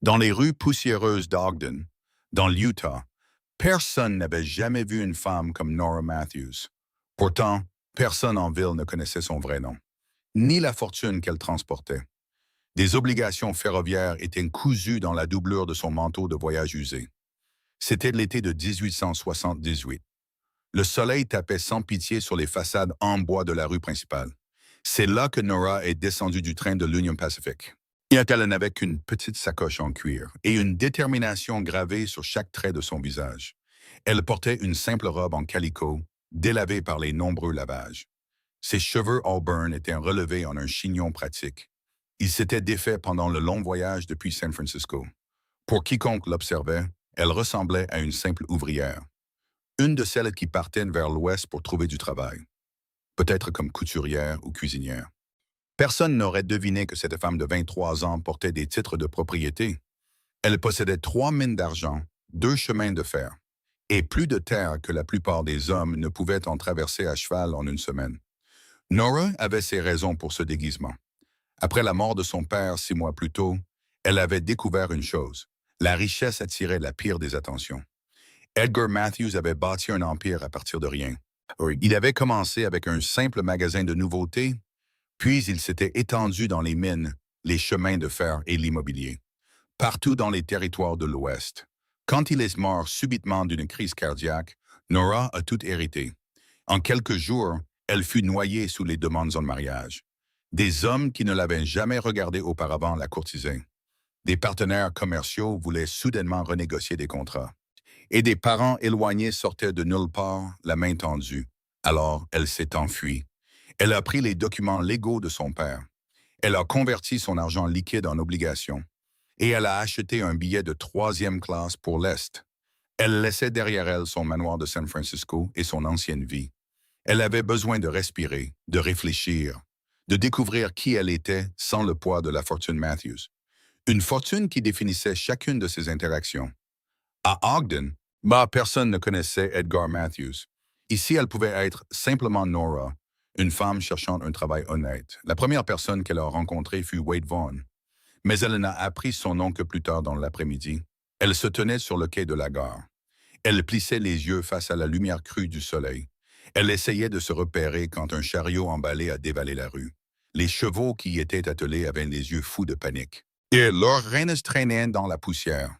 Dans les rues poussiéreuses d'Ogden, dans l'Utah, personne n'avait jamais vu une femme comme Nora Matthews. Pourtant, personne en ville ne connaissait son vrai nom, ni la fortune qu'elle transportait. Des obligations ferroviaires étaient cousues dans la doublure de son manteau de voyage usé. C'était l'été de 1878. Le soleil tapait sans pitié sur les façades en bois de la rue principale. C'est là que Nora est descendue du train de l'Union Pacific. Bien qu'elle n'avait qu'une petite sacoche en cuir et une détermination gravée sur chaque trait de son visage. Elle portait une simple robe en calicot, délavée par les nombreux lavages. Ses cheveux auburn étaient relevés en un chignon pratique. Ils s'étaient défaits pendant le long voyage depuis San Francisco. Pour quiconque l'observait, elle ressemblait à une simple ouvrière. Une de celles qui partaient vers l'ouest pour trouver du travail. Peut-être comme couturière ou cuisinière. Personne n'aurait deviné que cette femme de 23 ans portait des titres de propriété. Elle possédait 3 mines d'argent, 2 chemins de fer, et plus de terre que la plupart des hommes ne pouvaient en traverser à cheval en une semaine. Nora avait ses raisons pour ce déguisement. Après la mort de son père 6 mois plus tôt, elle avait découvert une chose. La richesse attirait la pire des attentions. Edgar Matthews avait bâti un empire à partir de rien. Il avait commencé avec un simple magasin de nouveautés, puis il s'était étendu dans les mines, les chemins de fer et l'immobilier, partout dans les territoires de l'Ouest. Quand il est mort subitement d'une crise cardiaque, Nora a tout hérité. En quelques jours, elle fut noyée sous les demandes en mariage. Des hommes qui ne l'avaient jamais regardée auparavant la courtisaient. Des partenaires commerciaux voulaient soudainement renégocier des contrats. Et des parents éloignés sortaient de nulle part, la main tendue. Alors, elle s'est enfuie. Elle a pris les documents légaux de son père. Elle a converti son argent liquide en obligations. Et elle a acheté un billet de 3e classe pour l'Est. Elle laissait derrière elle son manoir de San Francisco et son ancienne vie. Elle avait besoin de respirer, de réfléchir, de découvrir qui elle était sans le poids de la fortune Matthews. Une fortune qui définissait chacune de ses interactions. À Ogden, personne ne connaissait Edgar Matthews. Ici, elle pouvait être simplement Nora, une femme cherchant un travail honnête. La première personne qu'elle a rencontrée fut Wade Vaughn, mais elle n'a appris son nom que plus tard dans l'après-midi. Elle se tenait sur le quai de la gare. Elle plissait les yeux face à la lumière crue du soleil. Elle essayait de se repérer quand un chariot emballé a dévalé la rue. Les chevaux qui y étaient attelés avaient les yeux fous de panique. Et leurs rênes traînaient dans la poussière.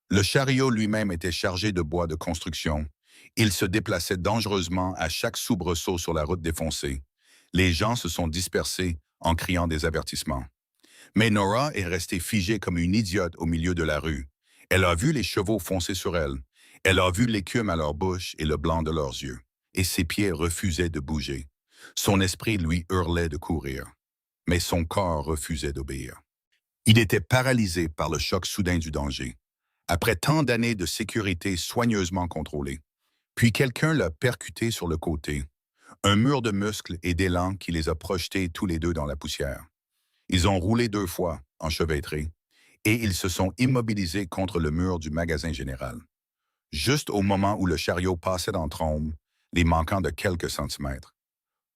Le chariot lui-même était chargé de bois de construction. Il se déplaçait dangereusement à chaque soubresaut sur la route défoncée. Les gens se sont dispersés en criant des avertissements. Mais Nora est restée figée comme une idiote au milieu de la rue. Elle a vu les chevaux foncer sur elle. Elle a vu l'écume à leur bouche et le blanc de leurs yeux. Et ses pieds refusaient de bouger. Son esprit lui hurlait de courir. Mais son corps refusait d'obéir. Il était paralysé par le choc soudain du danger. Après tant d'années de sécurité soigneusement contrôlée. Puis quelqu'un l'a percuté sur le côté. Un mur de muscles et d'élan qui les a projetés tous les deux dans la poussière. Ils ont roulé 2 fois, enchevêtrés, et ils se sont immobilisés contre le mur du magasin général. Juste au moment où le chariot passait dans trombe, les manquant de quelques centimètres.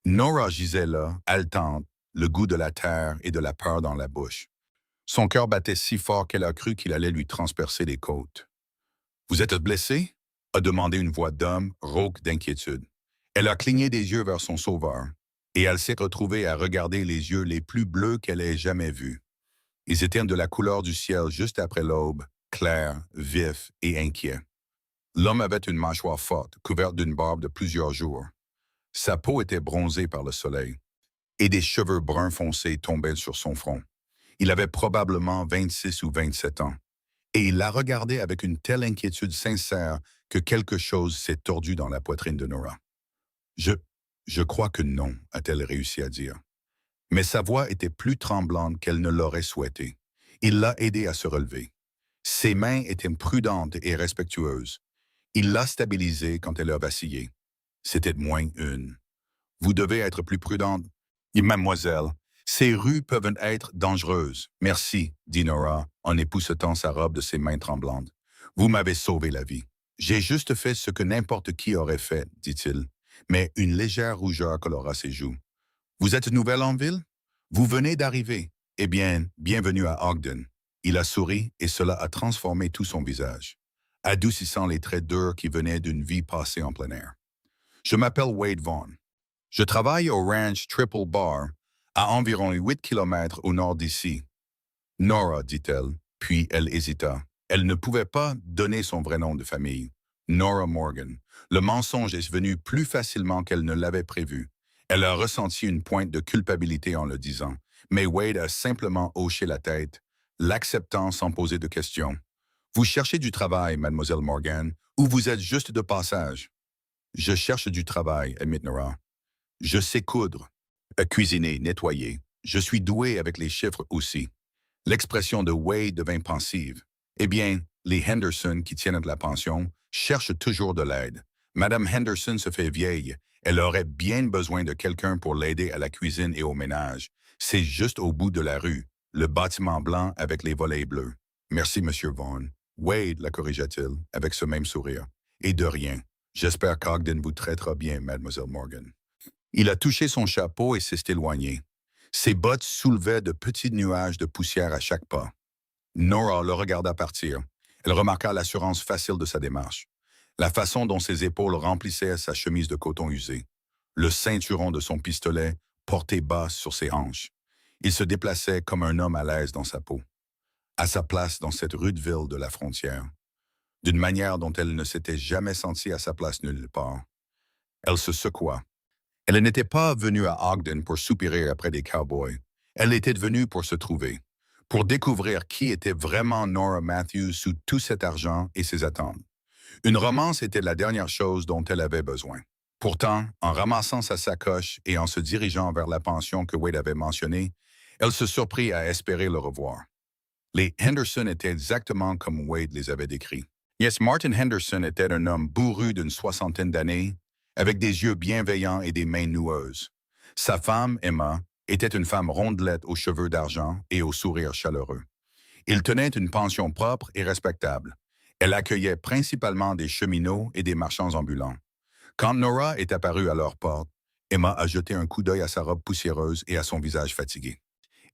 Nora gisait là, haletante, le goût de la terre et de la peur dans la bouche. Son cœur battait si fort qu'elle a cru qu'il allait lui transpercer les côtes. « Vous êtes blessé ?» a demandé une voix d'homme, rauque d'inquiétude. Elle a cligné des yeux vers son sauveur, et elle s'est retrouvée à regarder les yeux les plus bleus qu'elle ait jamais vus. Ils étaient de la couleur du ciel juste après l'aube, clairs, vifs et inquiets. L'homme avait une mâchoire forte, couverte d'une barbe de plusieurs jours. Sa peau était bronzée par le soleil, et des cheveux bruns foncés tombaient sur son front. Il avait probablement 26 ou 27 ans, et il la regardait avec une telle inquiétude sincère que quelque chose s'est tordu dans la poitrine de Nora. Je crois que non, a-t-elle réussi à dire. Mais sa voix était plus tremblante qu'elle ne l'aurait souhaité. Il l'a aidée à se relever. Ses mains étaient prudentes et respectueuses. Il l'a stabilisée quand elle a vacillé. C'était moins une. Vous devez être plus prudente. Mademoiselle, ces rues peuvent être dangereuses. Merci, dit Nora, en époussetant sa robe de ses mains tremblantes. Vous m'avez sauvé la vie. J'ai juste fait ce que n'importe qui aurait fait, dit-il, mais une légère rougeur colora ses joues. Vous êtes nouvelle en ville? Vous venez d'arriver. Eh bien, bienvenue à Ogden. Il a souri et cela a transformé tout son visage, adoucissant les traits durs qui venaient d'une vie passée en plein air. Je m'appelle Wade Vaughn. Je travaille au ranch Triple Bar, à environ 8 kilomètres au nord d'ici. Nora, dit-elle, puis elle hésita. Elle ne pouvait pas donner son vrai nom de famille. Nora Morgan. Le mensonge est venu plus facilement qu'elle ne l'avait prévu. Elle a ressenti une pointe de culpabilité en le disant, mais Wade a simplement hoché la tête, l'acceptant sans poser de questions. Vous cherchez du travail, mademoiselle Morgan, ou vous êtes juste de passage? Je cherche du travail, admit Nora. Je sais coudre, cuisiner, nettoyer. Je suis doué avec les chiffres aussi. L'expression de Wade devint pensive. Eh bien, les Henderson qui tiennent de la pension cherchent toujours de l'aide. Madame Henderson se fait vieille. Elle aurait bien besoin de quelqu'un pour l'aider à la cuisine et au ménage. C'est juste au bout de la rue, le bâtiment blanc avec les volets bleus. Merci, Monsieur Vaughn. Wade, la corrigea-t-il, avec ce même sourire. Et de rien. J'espère qu'Ogden vous traitera bien, Mademoiselle Morgan. Il a touché son chapeau et s'est éloigné. Ses bottes soulevaient de petits nuages de poussière à chaque pas. Nora le regarda partir. Elle remarqua l'assurance facile de sa démarche, la façon dont ses épaules remplissaient sa chemise de coton usé, le ceinturon de son pistolet porté bas sur ses hanches. Il se déplaçait comme un homme à l'aise dans sa peau, à sa place dans cette rude ville de la frontière, d'une manière dont elle ne s'était jamais sentie à sa place nulle part. Elle se secoua. Elle n'était pas venue à Ogden pour soupirer après des cowboys. Elle était venue pour se trouver, pour découvrir qui était vraiment Nora Matthews sous tout cet argent et ses attentes. Une romance était la dernière chose dont elle avait besoin. Pourtant, en ramassant sa sacoche et en se dirigeant vers la pension que Wade avait mentionnée, elle se surprit à espérer le revoir. Les Henderson étaient exactement comme Wade les avait décrits. Yes, Martin Henderson était un homme bourru d'une 60aine d'années, avec des yeux bienveillants et des mains noueuses. Sa femme, Emma, était une femme rondelette aux cheveux d'argent et au sourire chaleureux. Il tenait une pension propre et respectable. Elle accueillait principalement des cheminots et des marchands ambulants. Quand Nora est apparue à leur porte, Emma a jeté un coup d'œil à sa robe poussiéreuse et à son visage fatigué.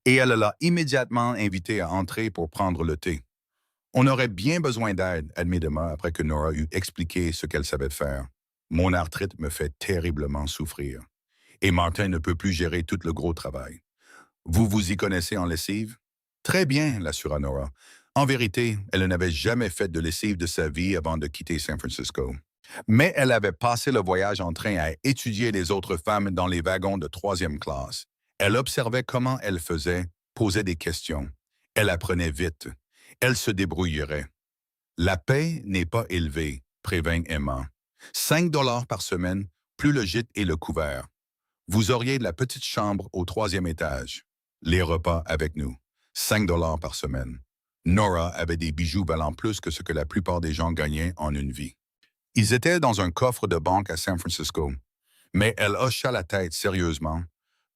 Et elle l'a immédiatement invitée à entrer pour prendre le thé. On aurait bien besoin d'aide, admit Emma après que Nora eut expliqué ce qu'elle savait faire. Mon arthrite me fait terriblement souffrir. Et Martin ne peut plus gérer tout le gros travail. Vous vous y connaissez en lessive? Très bien, l'assura Nora. En vérité, elle n'avait jamais fait de lessive de sa vie avant de quitter San Francisco. Mais elle avait passé le voyage en train à étudier les autres femmes dans les wagons de 3e classe. Elle observait comment elles faisaient, posait des questions. Elle apprenait vite. Elle se débrouillerait. La paie n'est pas élevée, prévint Emma. 5 $ par semaine, plus le gîte et le couvert. Vous auriez de la petite chambre au 3e étage. Les repas avec nous. 5 $ par semaine. Nora avait des bijoux valant plus que ce que la plupart des gens gagnaient en une vie. Ils étaient dans un coffre de banque à San Francisco. Mais elle hocha la tête sérieusement,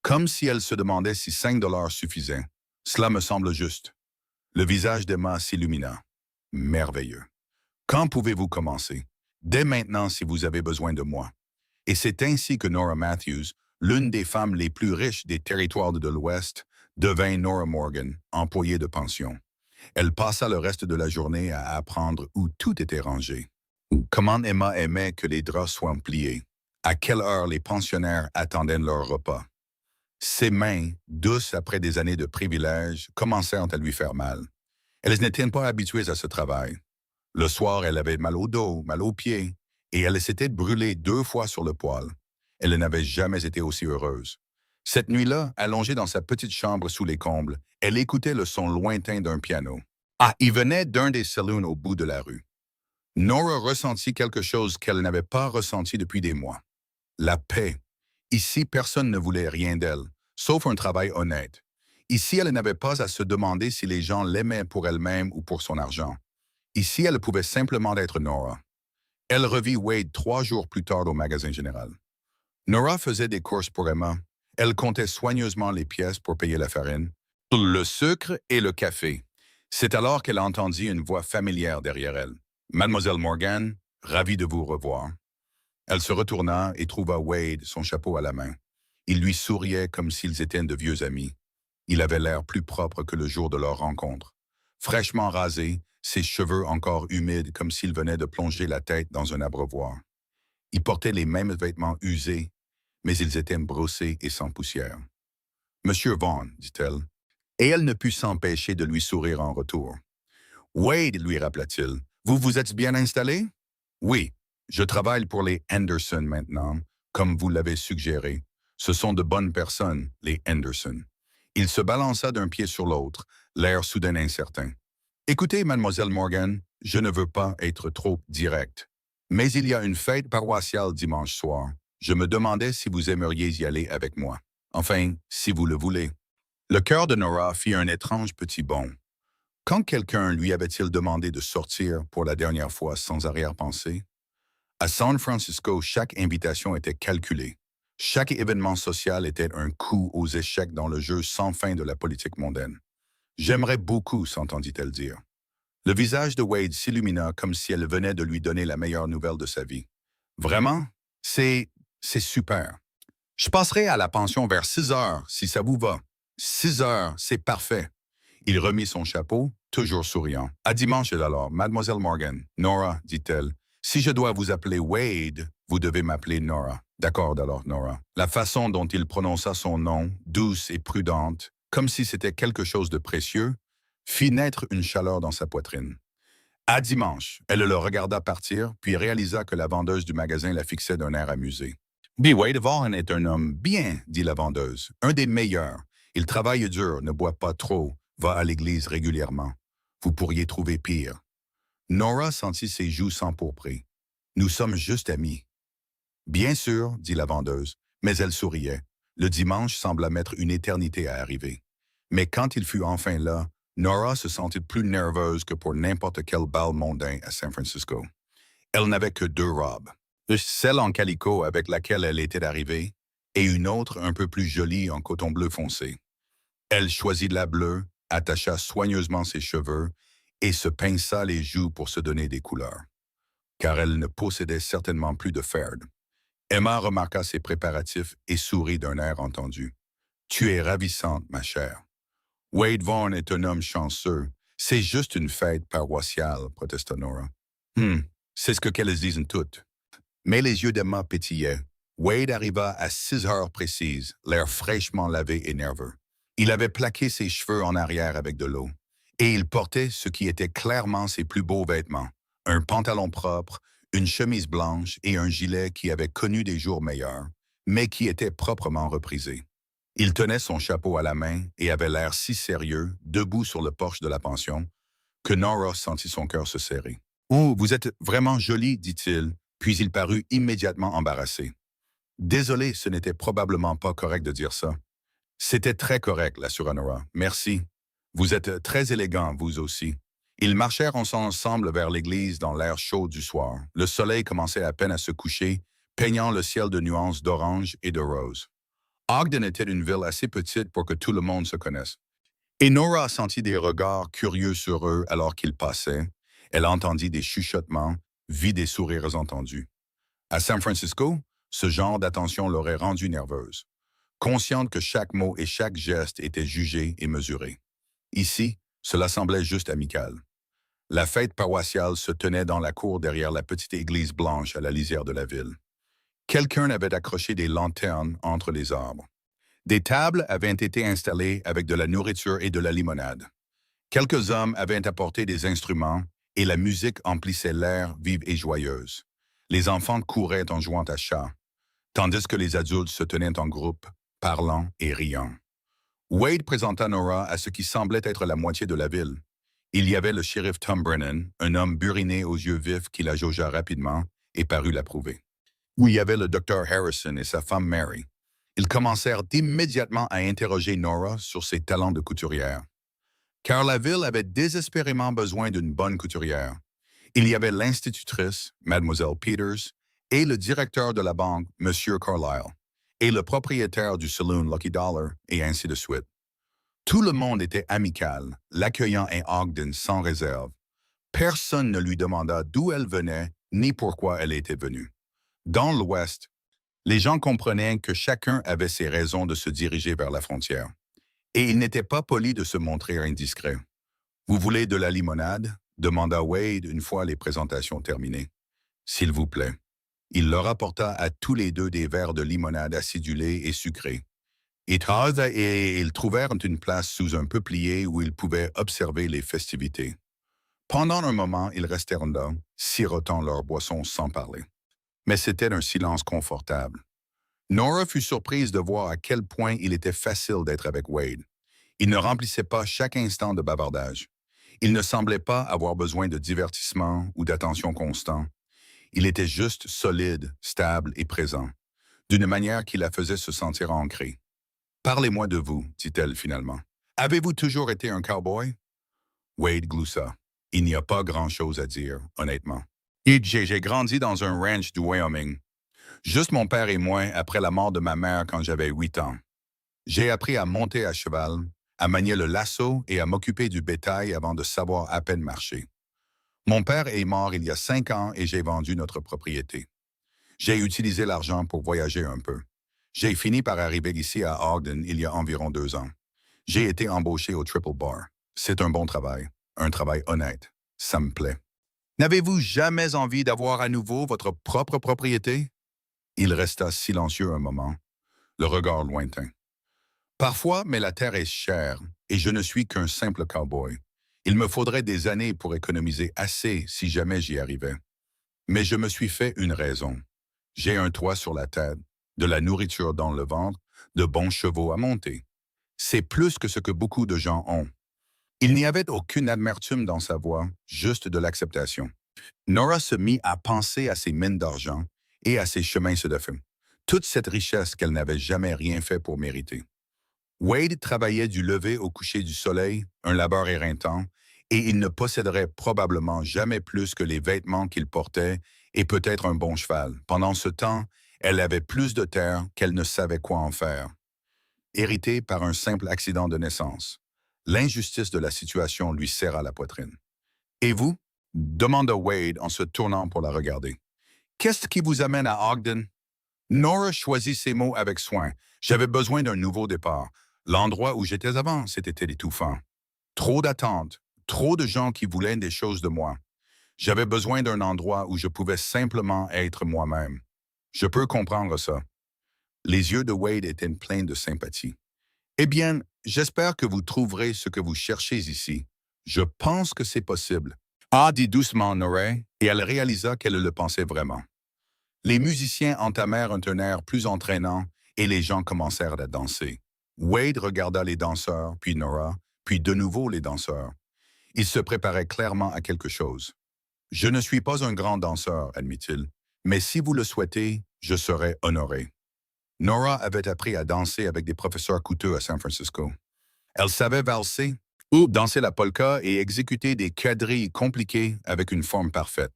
comme si elle se demandait si 5 $ suffisaient. Cela me semble juste. Le visage d'Emma s'illumina. Merveilleux. Quand pouvez-vous commencer? Dès maintenant si vous avez besoin de moi. Et c'est ainsi que Nora Matthews, l'une des femmes les plus riches des territoires de l'Ouest, devint Nora Morgan, employée de pension. Elle passa le reste de la journée à apprendre où tout était rangé. Comment Emma aimait que les draps soient pliés. À quelle heure les pensionnaires attendaient leur repas. Ses mains, douces après des années de privilèges, commencèrent à lui faire mal. Elles n'étaient pas habituées à ce travail. Le soir, elle avait mal au dos, mal aux pieds, et elle s'était brûlée 2 fois sur le poil. Elle n'avait jamais été aussi heureuse. Cette nuit-là, allongée dans sa petite chambre sous les combles, elle écoutait le son lointain d'un piano. Ah, il venait d'un des saloons au bout de la rue. Nora ressentit quelque chose qu'elle n'avait pas ressenti depuis des mois. La paix. Ici, personne ne voulait rien d'elle, sauf un travail honnête. Ici, elle n'avait pas à se demander si les gens l'aimaient pour elle-même ou pour son argent. Ici, elle pouvait simplement être Nora. Elle revit Wade 3 jours plus tard au magasin général. Nora faisait des courses pour Emma. Elle comptait soigneusement les pièces pour payer la farine, le sucre et le café. C'est alors qu'elle entendit une voix familière derrière elle. « Mademoiselle Morgan, ravie de vous revoir. » Elle se retourna et trouva Wade, son chapeau à la main. Il lui souriait comme s'ils étaient de vieux amis. Il avait l'air plus propre que le jour de leur rencontre. fraîchement rasé, ses cheveux encore humides comme s'il venait de plonger la tête dans un abreuvoir. Il portait les mêmes vêtements usés, mais ils étaient brossés et sans poussière. Monsieur Vaughn, dit-elle, et elle ne put s'empêcher de lui sourire en retour. Wade, lui rappela-t-il, vous vous êtes bien installé? Oui, je travaille pour les Henderson maintenant, comme vous l'avez suggéré. Ce sont de bonnes personnes, les Henderson. Il se balança d'un pied sur l'autre, l'air soudain incertain. Écoutez, mademoiselle Morgan, je ne veux pas être trop direct, mais il y a une fête paroissiale dimanche soir. Je me demandais si vous aimeriez y aller avec moi. Enfin, si vous le voulez. Le cœur de Nora fit un étrange petit bond. Quand quelqu'un lui avait-il demandé de sortir pour la dernière fois sans arrière-pensée? À San Francisco, chaque invitation était calculée. Chaque événement social était un coup aux échecs dans le jeu sans fin de la politique mondaine. J'aimerais beaucoup, s'entendit-elle dire. Le visage de Wade s'illumina comme si elle venait de lui donner la meilleure nouvelle de sa vie. Vraiment? C'est super. Je passerai à la pension vers 6 heures, si ça vous va. 6 heures, c'est parfait. Il remit son chapeau, toujours souriant. À dimanche alors, mademoiselle Morgan. Nora, dit-elle, si je dois vous appeler Wade, vous devez m'appeler Nora. D'accord alors, Nora. La façon dont il prononça son nom, douce et prudente, comme si c'était quelque chose de précieux, fit naître une chaleur dans sa poitrine. À dimanche, elle le regarda partir, puis réalisa que la vendeuse du magasin la fixait d'un air amusé. B. Wade Vaughn est un homme bien, dit la vendeuse, un des meilleurs. Il travaille dur, ne boit pas trop, va à l'église régulièrement. Vous pourriez trouver pire. Nora sentit ses joues s'empourprer. Nous sommes juste amis. Bien sûr, dit la vendeuse, mais elle souriait. Le dimanche sembla mettre une éternité à arriver. Mais quand il fut enfin là, Nora se sentit plus nerveuse que pour n'importe quel bal mondain à San Francisco. Elle n'avait que 2 robes. Celle en calicot avec laquelle elle était arrivée et une autre un peu plus jolie en coton bleu foncé. Elle choisit la bleue, attacha soigneusement ses cheveux et se pinça les joues pour se donner des couleurs. Car elle ne possédait certainement plus de ferd. Emma remarqua ses préparatifs et sourit d'un air entendu. « Tu es ravissante, ma chère. » « Wade Vaughn est un homme chanceux. C'est juste une fête paroissiale, protesta Nora. « c'est ce qu'elles disent toutes. » Mais les yeux d'Emma pétillaient. Wade arriva à 6 heures précises, l'air fraîchement lavé et nerveux. Il avait plaqué ses cheveux en arrière avec de l'eau. Et il portait ce qui était clairement ses plus beaux vêtements. Un pantalon propre, une chemise blanche et un gilet qui avait connu des jours meilleurs, mais qui était proprement reprisé. Il tenait son chapeau à la main et avait l'air si sérieux, debout sur le porche de la pension, que Nora sentit son cœur se serrer. « Oh, vous êtes vraiment jolie, dit-il, puis il parut immédiatement embarrassé. « Désolé, ce n'était probablement pas correct de dire ça. »« C'était très correct, l'assura Nora. Merci. Vous êtes très élégant, vous aussi. » Ils marchèrent ensemble vers l'église dans l'air chaud du soir. Le soleil commençait à peine à se coucher, peignant le ciel de nuances d'orange et de rose. Ogden était une ville assez petite pour que tout le monde se connaisse. Et Nora sentit des regards curieux sur eux alors qu'ils passaient. Elle entendit des chuchotements, vit des sourires entendus. À San Francisco, ce genre d'attention l'aurait rendue nerveuse, consciente que chaque mot et chaque geste étaient jugés et mesurés. Ici, cela semblait juste amical. La fête paroissiale se tenait dans la cour derrière la petite église blanche à la lisière de la ville. Quelqu'un avait accroché des lanternes entre les arbres. Des tables avaient été installées avec de la nourriture et de la limonade. Quelques hommes avaient apporté des instruments et la musique emplissait l'air vive et joyeuse. Les enfants couraient en jouant à chat, tandis que les adultes se tenaient en groupe, parlant et riant. Wade présenta Nora à ce qui semblait être la moitié de la ville. Il y avait le shérif Tom Brennan, un homme buriné aux yeux vifs qui la jaugea rapidement et parut l'approuver. Où il y avait le docteur Harrison et sa femme Mary. Ils commencèrent immédiatement à interroger Nora sur ses talents de couturière. Car la ville avait désespérément besoin d'une bonne couturière. Il y avait l'institutrice, Mademoiselle Peters, et le directeur de la banque, Monsieur Carlyle, et le propriétaire du saloon Lucky Dollar, et ainsi de suite. Tout le monde était amical, l'accueillant à Ogden sans réserve. Personne ne lui demanda d'où elle venait ni pourquoi elle était venue. Dans l'Ouest, les gens comprenaient que chacun avait ses raisons de se diriger vers la frontière. Et il n'était pas poli de se montrer indiscret. Vous voulez de la limonade? Demanda Wade une fois les présentations terminées. S'il vous plaît. Il leur apporta à tous les deux des verres de limonade acidulée et sucrée. Et ils trouvèrent une place sous un peuplier où ils pouvaient observer les festivités. Pendant un moment, ils restèrent là, sirotant leur boisson sans parler. Mais c'était un silence confortable. Nora fut surprise de voir à quel point il était facile d'être avec Wade. Il ne remplissait pas chaque instant de bavardage. Il ne semblait pas avoir besoin de divertissement ou d'attention constant. Il était juste solide, stable et présent, d'une manière qui la faisait se sentir ancrée. Parlez-moi de vous, dit-elle finalement. Avez-vous toujours été un cowboy? Wade gloussa. Il n'y a pas grand-chose à dire, honnêtement. J'ai grandi dans un ranch du Wyoming. Juste mon père et moi après la mort de ma mère quand j'avais 8 ans. J'ai appris à monter à cheval, à manier le lasso et à m'occuper du bétail avant de savoir à peine marcher. Mon père est mort il y a 5 ans et j'ai vendu notre propriété. J'ai utilisé l'argent pour voyager un peu. J'ai fini par arriver ici à Ogden il y a environ 2 ans. J'ai été embauché au Triple Bar. C'est un bon travail, un travail honnête. Ça me plaît. N'avez-vous jamais envie d'avoir à nouveau votre propre propriété? Il resta silencieux un moment, le regard lointain. Parfois, mais la terre est chère et je ne suis qu'un simple cow-boy. Il me faudrait des années pour économiser assez si jamais j'y arrivais. Mais je me suis fait une raison. J'ai un toit sur la tête, de la nourriture dans le ventre, de bons chevaux à monter. C'est plus que ce que beaucoup de gens ont. Il n'y avait aucune amertume dans sa voix, juste de l'acceptation. Nora se mit à penser à ses mines d'argent et à ses chemins de feu. Toute cette richesse qu'elle n'avait jamais rien fait pour mériter. Wade travaillait du lever au coucher du soleil, un labeur éreintant, et il ne posséderait probablement jamais plus que les vêtements qu'il portait et peut-être un bon cheval. Pendant ce temps, elle avait plus de terre qu'elle ne savait quoi en faire. Héritée par un simple accident de naissance. L'injustice de la situation lui serra la poitrine. Et vous? Demanda Wade en se tournant pour la regarder. Qu'est-ce qui vous amène à Ogden? Nora choisit ses mots avec soin. J'avais besoin d'un nouveau départ. L'endroit où j'étais avant, c'était étouffant. Trop d'attentes, trop de gens qui voulaient des choses de moi. J'avais besoin d'un endroit où je pouvais simplement être moi-même. Je peux comprendre ça. Les yeux de Wade étaient pleins de sympathie. Eh bien, j'espère que vous trouverez ce que vous cherchez ici. Je pense que c'est possible. Ah, dit doucement Nora, et elle réalisa qu'elle le pensait vraiment. Les musiciens entamèrent un air plus entraînant et les gens commencèrent à danser. Wade regarda les danseurs, puis Nora, puis de nouveau les danseurs. Il se préparait clairement à quelque chose. « Je ne suis pas un grand danseur, admit-il, mais si vous le souhaitez, je serai honoré. » Nora avait appris à danser avec des professeurs coûteux à San Francisco. Elle savait valser ou danser la polka et exécuter des quadrilles compliquées avec une forme parfaite.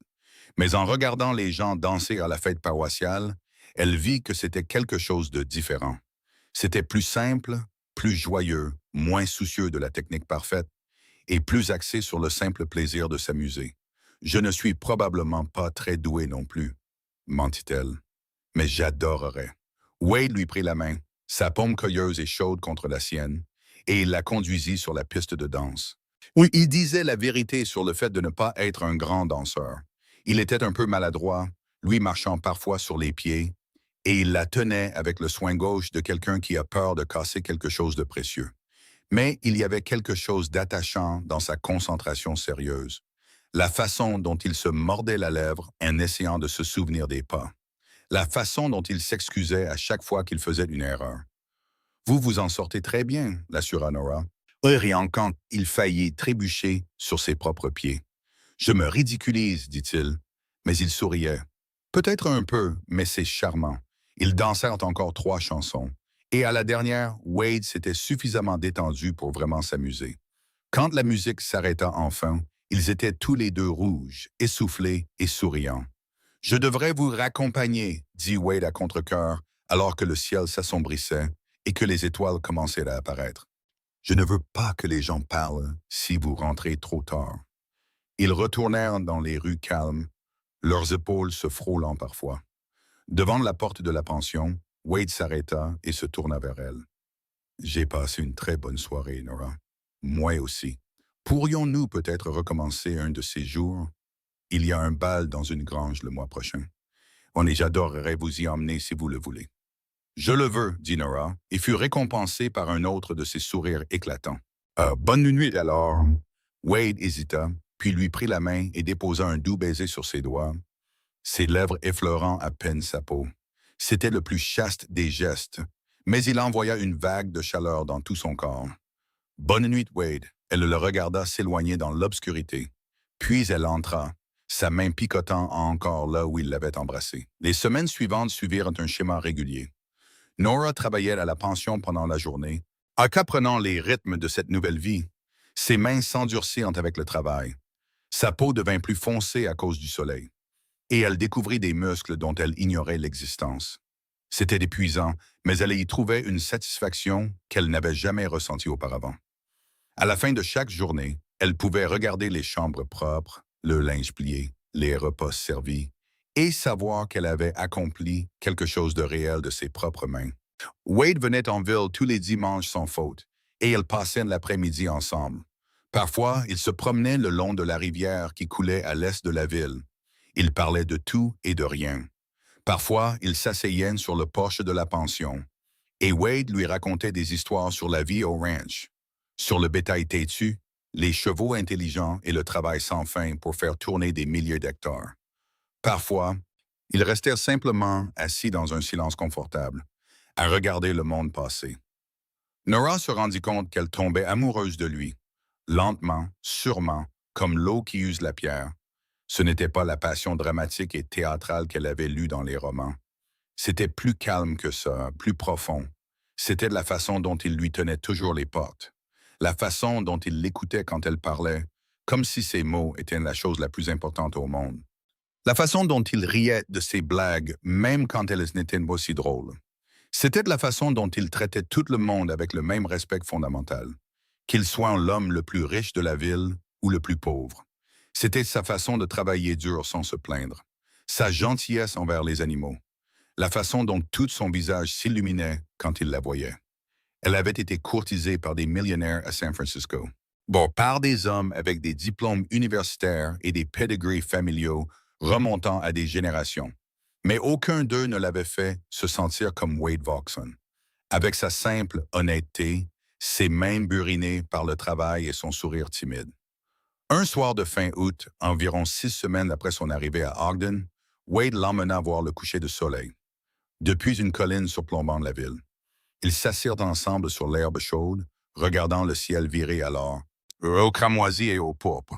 Mais en regardant les gens danser à la fête paroissiale, elle vit que c'était quelque chose de différent. C'était plus simple, plus joyeux, moins soucieux de la technique parfaite et plus axé sur le simple plaisir de s'amuser. Je ne suis probablement pas très doué non plus, mentit-elle, mais j'adorerais. Wade lui prit la main, sa paume cueilleuse et chaude contre la sienne, et il la conduisit sur la piste de danse. Oui, il disait la vérité sur le fait de ne pas être un grand danseur. Il était un peu maladroit, lui marchant parfois sur les pieds, et il la tenait avec le soin gauche de quelqu'un qui a peur de casser quelque chose de précieux. Mais il y avait quelque chose d'attachant dans sa concentration sérieuse, la façon dont il se mordait la lèvre en essayant de se souvenir des pas, la façon dont il s'excusait à chaque fois qu'il faisait une erreur. « Vous vous en sortez très bien », l'assura Nora, riant quand il faillit trébucher sur ses propres pieds. « Je me ridiculise, dit-il, mais il souriait. Peut-être un peu, mais c'est charmant. Ils dansèrent encore 3 chansons. Et à la dernière, Wade s'était suffisamment détendu pour vraiment s'amuser. Quand la musique s'arrêta enfin, ils étaient tous les deux rouges, essoufflés et souriants. « Je devrais vous raccompagner, dit Wade à contre-cœur, alors que le ciel s'assombrissait et que les étoiles commençaient à apparaître. Je ne veux pas que les gens parlent si vous rentrez trop tard. » Ils retournèrent dans les rues calmes, leurs épaules se frôlant parfois. Devant la porte de la pension, Wade s'arrêta et se tourna vers elle. « J'ai passé une très bonne soirée, Nora. Moi aussi. Pourrions-nous peut-être recommencer un de ces jours? Il y a un bal dans une grange le mois prochain. Et j'adorerais vous y emmener si vous le voulez. Je le veux, dit Nora, et fut récompensée par un autre de ses sourires éclatants. Bonne nuit alors. Wade hésita, puis lui prit la main et déposa un doux baiser sur ses doigts, ses lèvres effleurant à peine sa peau. C'était le plus chaste des gestes, mais il envoya une vague de chaleur dans tout son corps. Bonne nuit, Wade. Elle le regarda s'éloigner dans l'obscurité. Puis elle entra, sa main picotant encore là où il l'avait embrassée. Les semaines suivantes suivirent un schéma régulier. Nora travaillait à la pension pendant la journée, en qu'apprenant les rythmes de cette nouvelle vie. Ses mains s'endurcirent avec le travail. Sa peau devint plus foncée à cause du soleil. Et elle découvrit des muscles dont elle ignorait l'existence. C'était épuisant, mais elle y trouvait une satisfaction qu'elle n'avait jamais ressentie auparavant. À la fin de chaque journée, elle pouvait regarder les chambres propres, le linge plié, les repas servis, et savoir qu'elle avait accompli quelque chose de réel de ses propres mains. Wade venait en ville tous les dimanches sans faute, et ils passaient l'après-midi ensemble. Parfois, ils se promenaient le long de la rivière qui coulait à l'est de la ville. Ils parlaient de tout et de rien. Parfois, ils s'asseyaient sur le porche de la pension, et Wade lui racontait des histoires sur la vie au ranch, sur le bétail têtu, les chevaux intelligents et le travail sans fin pour faire tourner des milliers d'hectares. Parfois, ils restèrent simplement assis dans un silence confortable, à regarder le monde passer. Nora se rendit compte qu'elle tombait amoureuse de lui, lentement, sûrement, comme l'eau qui use la pierre. Ce n'était pas la passion dramatique et théâtrale qu'elle avait lue dans les romans. C'était plus calme que ça, plus profond. C'était la façon dont il lui tenait toujours les portes, la façon dont il l'écoutait quand elle parlait, comme si ses mots étaient la chose la plus importante au monde. La façon dont il riait de ses blagues, même quand elles n'étaient pas si drôles. C'était de la façon dont il traitait tout le monde avec le même respect fondamental, qu'il soit l'homme le plus riche de la ville ou le plus pauvre. C'était sa façon de travailler dur sans se plaindre, sa gentillesse envers les animaux, la façon dont tout son visage s'illuminait quand il la voyait. Elle avait été courtisée par des millionnaires à San Francisco. Par des hommes avec des diplômes universitaires et des pedigrees familiaux remontant à des générations. Mais aucun d'eux ne l'avait fait se sentir comme Wade Vauxhall. Avec sa simple honnêteté, ses mains burinées par le travail et son sourire timide. Un soir de fin août, environ 6 semaines après son arrivée à Ogden, Wade l'emmena voir le coucher de soleil, depuis une colline surplombant la ville. Ils s'assirent ensemble sur l'herbe chaude, regardant le ciel viré alors, au cramoisi et au pourpre.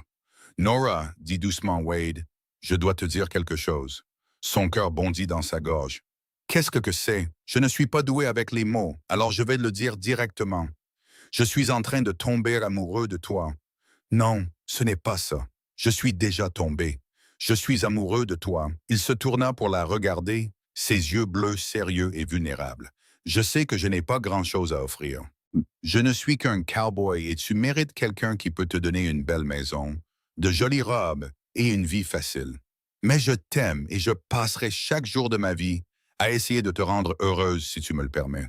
Nora, dit doucement Wade, je dois te dire quelque chose. Son cœur bondit dans sa gorge. Qu'est-ce que c'est? Je ne suis pas doué avec les mots, alors je vais le dire directement. Je suis en train de tomber amoureux de toi. Non, ce n'est pas ça. Je suis déjà tombé. Je suis amoureux de toi. Il se tourna pour la regarder, ses yeux bleus sérieux et vulnérables. Je sais que je n'ai pas grand-chose à offrir. Je ne suis qu'un cowboy et tu mérites quelqu'un qui peut te donner une belle maison, de jolies robes et une vie facile. Mais je t'aime et je passerai chaque jour de ma vie à essayer de te rendre heureuse si tu me le permets.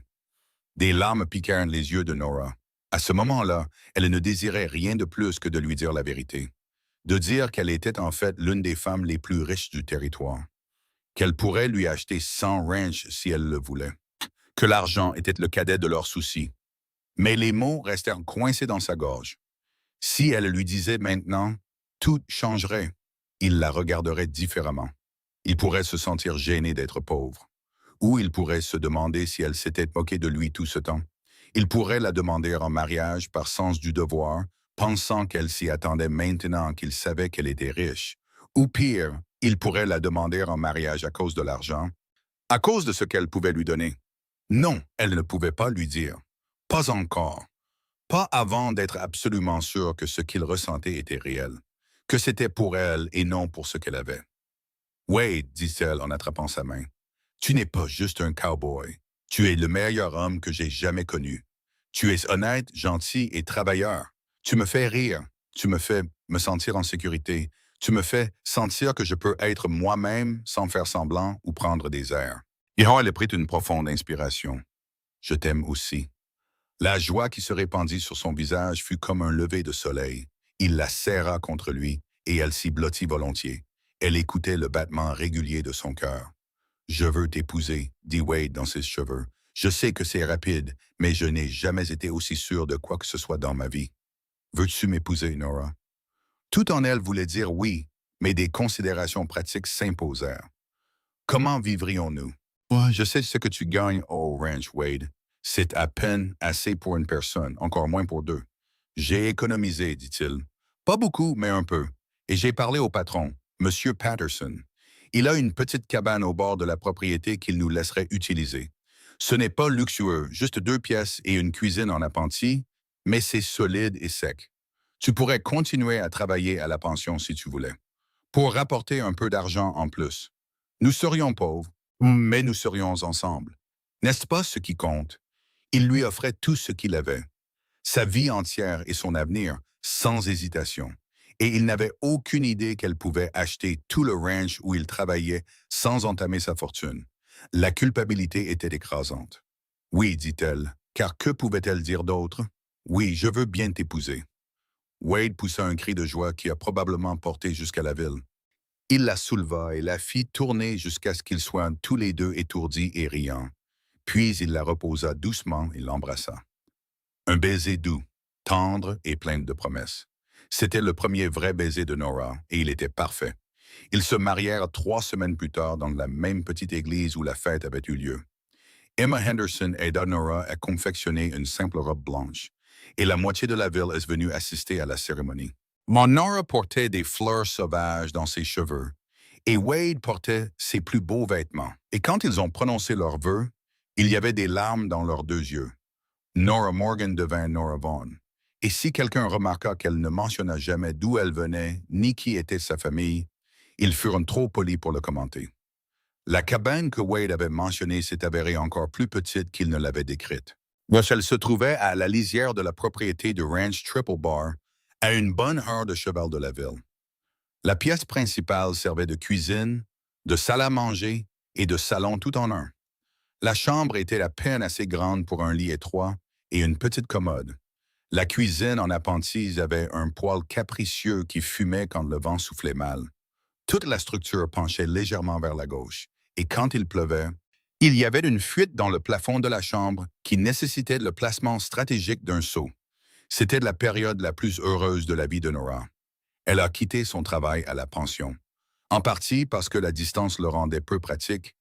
Des larmes piquèrent les yeux de Nora. À ce moment-là, elle ne désirait rien de plus que de lui dire la vérité. De dire qu'elle était en fait l'une des femmes les plus riches du territoire. Qu'elle pourrait lui acheter 100 ranchs si elle le voulait. Que l'argent était le cadet de leurs soucis. Mais les mots restèrent coincés dans sa gorge. Si elle lui disait maintenant, tout changerait. Il la regarderait différemment. Il pourrait se sentir gêné d'être pauvre. Ou il pourrait se demander si elle s'était moquée de lui tout ce temps. Il pourrait la demander en mariage par sens du devoir, pensant qu'elle s'y attendait maintenant qu'il savait qu'elle était riche. Ou pire, il pourrait la demander en mariage à cause de l'argent, à cause de ce qu'elle pouvait lui donner. Non, elle ne pouvait pas lui dire. Pas encore. Pas avant d'être absolument sûre que ce qu'il ressentait était réel, que c'était pour elle et non pour ce qu'elle avait. Wade, dit-elle en attrapant sa main, tu n'es pas juste un cowboy. Tu es le meilleur homme que j'ai jamais connu. Tu es honnête, gentil et travailleur. Tu me fais rire. Tu me fais me sentir en sécurité. Tu me fais sentir que je peux être moi-même sans faire semblant ou prendre des airs. Et elle prit une profonde inspiration. Je t'aime aussi. La joie qui se répandit sur son visage fut comme un lever de soleil, Il la serra contre lui et elle s'y blottit volontiers. Elle écoutait le battement régulier de son cœur. « Je veux t'épouser, dit Wade dans ses cheveux. Je sais que c'est rapide, mais je n'ai jamais été aussi sûr de quoi que ce soit dans ma vie. Veux-tu m'épouser, Nora? » Tout en elle voulait dire oui, mais des considérations pratiques s'imposèrent. Comment vivrions-nous? Ouais, je sais ce que tu gagnes au ranch, Wade. C'est à peine assez pour une personne, encore moins pour deux. J'ai économisé, dit-il. Pas beaucoup, mais un peu. Et j'ai parlé au patron, Monsieur Patterson. Il a une petite cabane au bord de la propriété qu'il nous laisserait utiliser. Ce n'est pas luxueux, juste 2 pièces et une cuisine en appentis, mais c'est solide et sec. Tu pourrais continuer à travailler à la pension si tu voulais, pour rapporter un peu d'argent en plus. Nous serions pauvres, mais nous serions ensemble. N'est-ce pas ce qui compte? Il lui offrait tout ce qu'il avait, sa vie entière et son avenir, sans hésitation. Et il n'avait aucune idée qu'elle pouvait acheter tout le ranch où il travaillait sans entamer sa fortune. La culpabilité était écrasante. « Oui, dit-elle, car que pouvait-elle dire d'autre? Oui, je veux bien t'épouser. » Wade poussa un cri de joie qui a probablement porté jusqu'à la ville. Il la souleva et la fit tourner jusqu'à ce qu'ils soient tous les deux étourdis et riants. Puis il la reposa doucement et l'embrassa. Un baiser doux, tendre et plein de promesses. C'était le premier vrai baiser de Nora, et il était parfait. Ils se marièrent 3 semaines plus tard dans la même petite église où la fête avait eu lieu. Emma Henderson aida Nora à confectionner une simple robe blanche, et la moitié de la ville est venue assister à la cérémonie. Mon Nora portait des fleurs sauvages dans ses cheveux, et Wade portait ses plus beaux vêtements. Et quand ils ont prononcé leurs vœux, il y avait des larmes dans leurs 2 yeux. Nora Morgan devint Nora Vaughn. Et si quelqu'un remarqua qu'elle ne mentionna jamais d'où elle venait ni qui était sa famille, ils furent trop polis pour le commenter. La cabane que Wade avait mentionnée s'est avérée encore plus petite qu'il ne l'avait décrite. Elle se trouvait à la lisière de la propriété du ranch Triple Bar, à une bonne heure de cheval de la ville. La pièce principale servait de cuisine, de salle à manger et de salon tout en un. La chambre était à peine assez grande pour un lit étroit et une petite commode. La cuisine en appentis avait un poêle capricieux qui fumait quand le vent soufflait mal. Toute la structure penchait légèrement vers la gauche, et quand il pleuvait, il y avait une fuite dans le plafond de la chambre qui nécessitait le placement stratégique d'un seau. C'était la période la plus heureuse de la vie de Nora. Elle a quitté son travail à la pension, en partie parce que la distance le rendait peu pratique,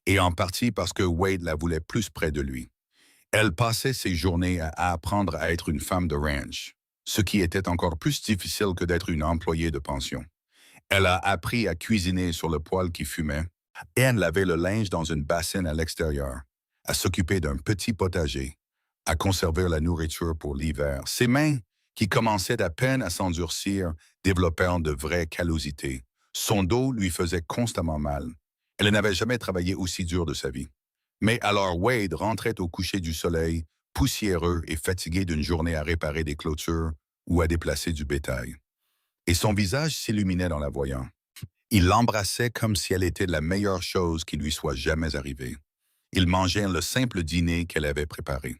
et en partie parce que Wade la voulait plus près de lui. Elle passait ses journées à apprendre à être une femme de ranch, ce qui était encore plus difficile que d'être une employée de pension. Elle a appris à cuisiner sur le poêle qui fumait, et à laver le linge dans une bassine à l'extérieur, à s'occuper d'un petit potager, à conserver la nourriture pour l'hiver. Ses mains, qui commençaient à peine à s'endurcir, développèrent de vraies callosités. Son dos lui faisait constamment mal. Elle n'avait jamais travaillé aussi dur de sa vie. Mais alors Wade rentrait au coucher du soleil, poussiéreux et fatigué d'une journée à réparer des clôtures ou à déplacer du bétail. Et son visage s'illuminait dans la voyant. Il l'embrassait comme si elle était la meilleure chose qui lui soit jamais arrivée. Ils mangeaient le simple dîner qu'elle avait préparé.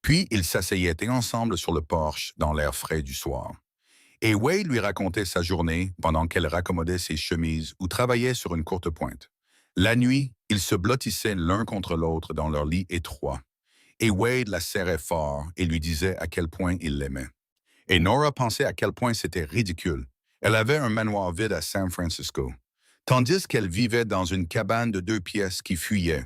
Puis ils s'asseyaient ensemble sur le porche dans l'air frais du soir. Et Wade lui racontait sa journée pendant qu'elle raccommodait ses chemises ou travaillait sur une courte pointe. La nuit, ils se blottissaient l'un contre l'autre dans leur lit étroit. Et Wade la serrait fort et lui disait à quel point il l'aimait. Et Nora pensait à quel point c'était ridicule. Elle avait un manoir vide à San Francisco, tandis qu'elle vivait dans une cabane de 2 pièces qui fuyait.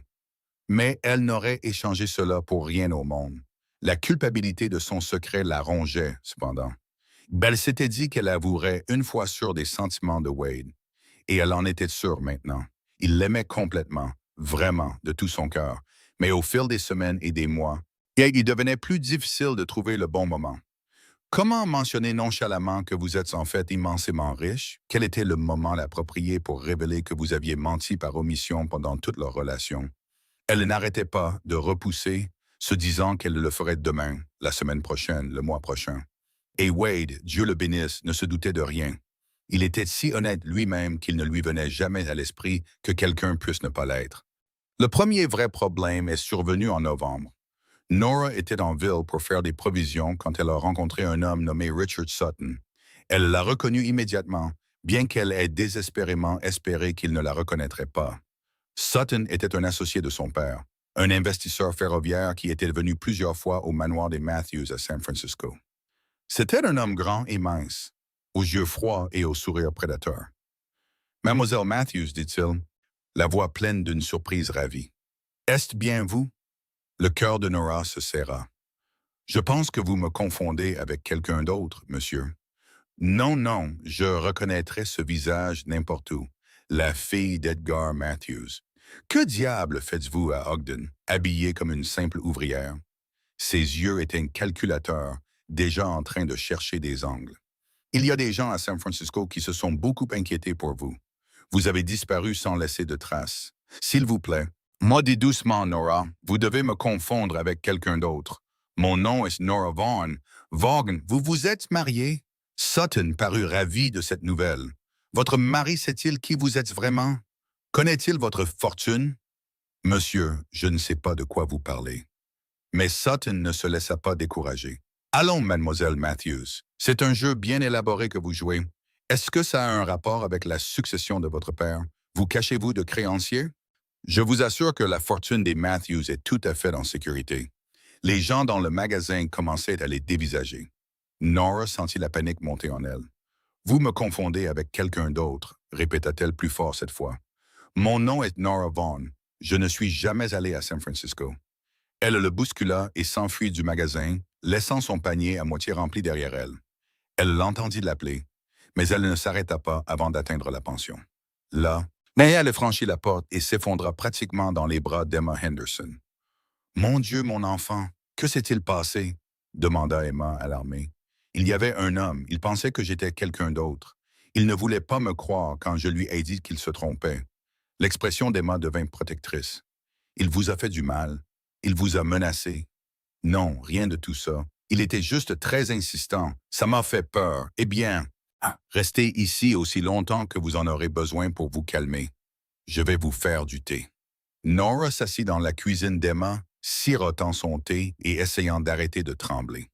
Mais elle n'aurait échangé cela pour rien au monde. La culpabilité de son secret la rongeait, cependant. Elle s'était dit qu'elle avouerait une fois sûre des sentiments de Wade. Et elle en était sûre maintenant. Il l'aimait complètement, vraiment, de tout son cœur. Mais au fil des semaines et des mois, il devenait plus difficile de trouver le bon moment. Comment mentionner nonchalamment que vous êtes en fait immensément riche? Quel était le moment approprié pour révéler que vous aviez menti par omission pendant toute leur relation? Elle n'arrêtait pas de repousser, se disant qu'elle le ferait demain, la semaine prochaine, le mois prochain. Et Wade, Dieu le bénisse, ne se doutait de rien. Il était si honnête lui-même qu'il ne lui venait jamais à l'esprit que quelqu'un puisse ne pas l'être. Le premier vrai problème est survenu en novembre. Nora était en ville pour faire des provisions quand elle a rencontré un homme nommé Richard Sutton. Elle l'a reconnu immédiatement, bien qu'elle ait désespérément espéré qu'il ne la reconnaîtrait pas. Sutton était un associé de son père, un investisseur ferroviaire qui était venu plusieurs fois au manoir des Matthews à San Francisco. C'était un homme grand et mince, aux yeux froids et au sourire prédateur. Mademoiselle Matthews, dit-il, la voix pleine d'une surprise ravie. Est-ce bien vous? Le cœur de Nora se serra. Je pense que vous me confondez avec quelqu'un d'autre, monsieur. Non, non, je reconnaîtrais ce visage n'importe où. La fille d'Edgar Matthews. Que diable faites-vous à Ogden, habillée comme une simple ouvrière? Ses yeux étaient calculateurs, déjà en train de chercher des angles. Il y a des gens à San Francisco qui se sont beaucoup inquiétés pour vous. Vous avez disparu sans laisser de traces. S'il vous plaît, moi dis doucement, Nora, vous devez me confondre avec quelqu'un d'autre. Mon nom est Nora Vaughn. Vaughan, vous vous êtes mariée? Sutton parut ravi de cette nouvelle. Votre mari sait-il qui vous êtes vraiment? Connaît-il votre fortune? Monsieur, je ne sais pas de quoi vous parlez. Mais Sutton ne se laissa pas décourager. Allons, mademoiselle Matthews. C'est un jeu bien élaboré que vous jouez. Est-ce que ça a un rapport avec la succession de votre père? Vous cachez-vous de créanciers? Je vous assure que la fortune des Matthews est tout à fait en sécurité. Les gens dans le magasin commençaient à les dévisager. Nora sentit la panique monter en elle. Vous me confondez avec quelqu'un d'autre, répéta-t-elle plus fort cette fois. Mon nom est Nora Vaughn. Je ne suis jamais allée à San Francisco. Elle le bouscula et s'enfuit du magasin, laissant son panier à moitié rempli derrière elle. Elle l'entendit l'appeler, mais elle ne s'arrêta pas avant d'atteindre la pension. Là, elle franchit la porte et s'effondra pratiquement dans les bras d'Emma Henderson. « Mon Dieu, mon enfant, que s'est-il passé? » demanda Emma, alarmée. « Il y avait un homme, il pensait que j'étais quelqu'un d'autre. Il ne voulait pas me croire quand je lui ai dit qu'il se trompait. » L'expression d'Emma devint protectrice. « Il vous a fait du mal. Il vous a menacé. » « Non, rien de tout ça. Il était juste très insistant. Ça m'a fait peur. Eh bien, restez ici aussi longtemps que vous en aurez besoin pour vous calmer. Je vais vous faire du thé. » Nora s'assit dans la cuisine d'Emma, sirotant son thé et essayant d'arrêter de trembler.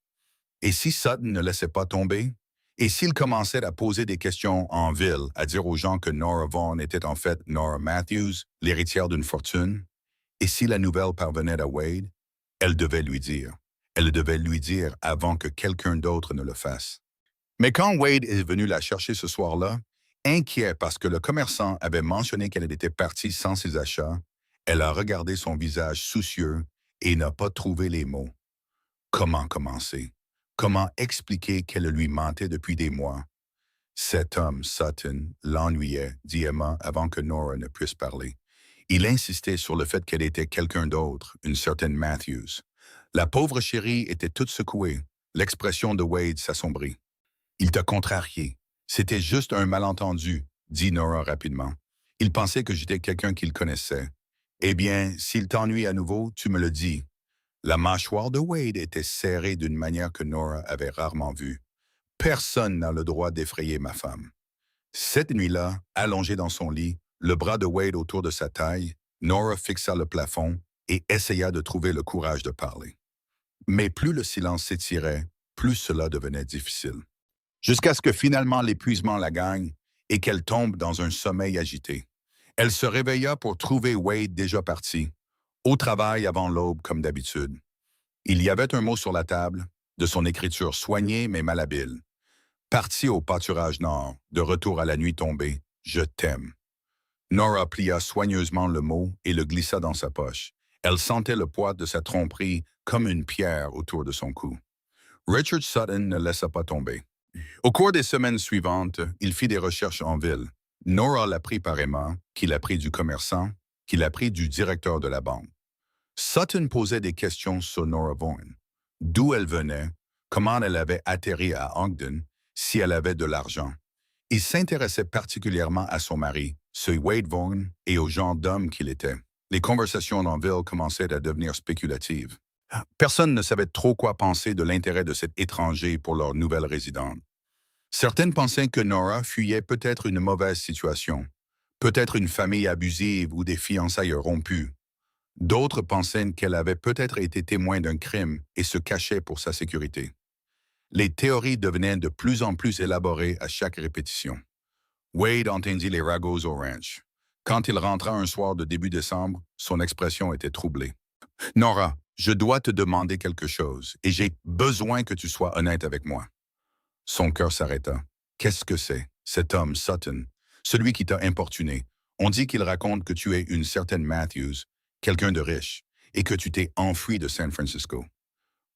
Et si Sutton ne laissait pas tomber? Et s'il commençait à poser des questions en ville, à dire aux gens que Nora Vaughn était en fait Nora Matthews, l'héritière d'une fortune? Et si la nouvelle parvenait à Wade? Elle devait lui dire. Elle devait lui dire avant que quelqu'un d'autre ne le fasse. Mais quand Wade est venu la chercher ce soir-là, inquiet parce que le commerçant avait mentionné qu'elle était partie sans ses achats, elle a regardé son visage soucieux et n'a pas trouvé les mots. Comment commencer? Comment expliquer qu'elle lui mentait depuis des mois? Cet homme, Sutton, l'ennuyait, dit Emma avant que Nora ne puisse parler. Il insistait sur le fait qu'elle était quelqu'un d'autre, une certaine Matthews. La pauvre chérie était toute secouée. L'expression de Wade s'assombrit. Il t'a contrarié. C'était juste un malentendu, dit Nora rapidement. Il pensait que j'étais quelqu'un qu'il connaissait. Eh bien, s'il t'ennuie à nouveau, tu me le dis. La mâchoire de Wade était serrée d'une manière que Nora avait rarement vue. Personne n'a le droit d'effrayer ma femme. Cette nuit-là, allongée dans son lit, le bras de Wade autour de sa taille, Nora fixa le plafond et essaya de trouver le courage de parler. Mais plus le silence s'étirait, plus cela devenait difficile. Jusqu'à ce que finalement l'épuisement la gagne et qu'elle tombe dans un sommeil agité. Elle se réveilla pour trouver Wade déjà parti, au travail avant l'aube comme d'habitude. Il y avait un mot sur la table, de son écriture soignée mais malhabile. Parti au pâturage nord, de retour à la nuit tombée, je t'aime. Nora plia soigneusement le mot et le glissa dans sa poche. Elle sentait le poids de sa tromperie comme une pierre autour de son cou. Richard Sutton ne laissa pas tomber. Au cours des semaines suivantes, il fit des recherches en ville. Nora l'apprit par Emma, qui l'apprit du commerçant, qui l'apprit du directeur de la banque. Sutton posait des questions sur Nora Vaughn. D'où elle venait, comment elle avait atterri à Ogden, si elle avait de l'argent. Il s'intéressait particulièrement à son mari, ce Wade Vaughn, et au genre d'homme qu'il était. Les conversations en ville commençaient à devenir spéculatives. Personne ne savait trop quoi penser de l'intérêt de cet étranger pour leur nouvelle résidente. Certaines pensaient que Nora fuyait peut-être une mauvaise situation, peut-être une famille abusive ou des fiançailles rompues. D'autres pensaient qu'elle avait peut-être été témoin d'un crime et se cachait pour sa sécurité. Les théories devenaient de plus en plus élaborées à chaque répétition. Wade entendit les ragots au ranch. Quand il rentra un soir de début décembre, son expression était troublée. Nora, je dois te demander quelque chose et j'ai besoin que tu sois honnête avec moi. Son cœur s'arrêta. Qu'est-ce que c'est? Cet homme, Sutton, celui qui t'a importuné. On dit qu'il raconte que tu es une certaine Matthews, quelqu'un de riche, et que tu t'es enfui de San Francisco.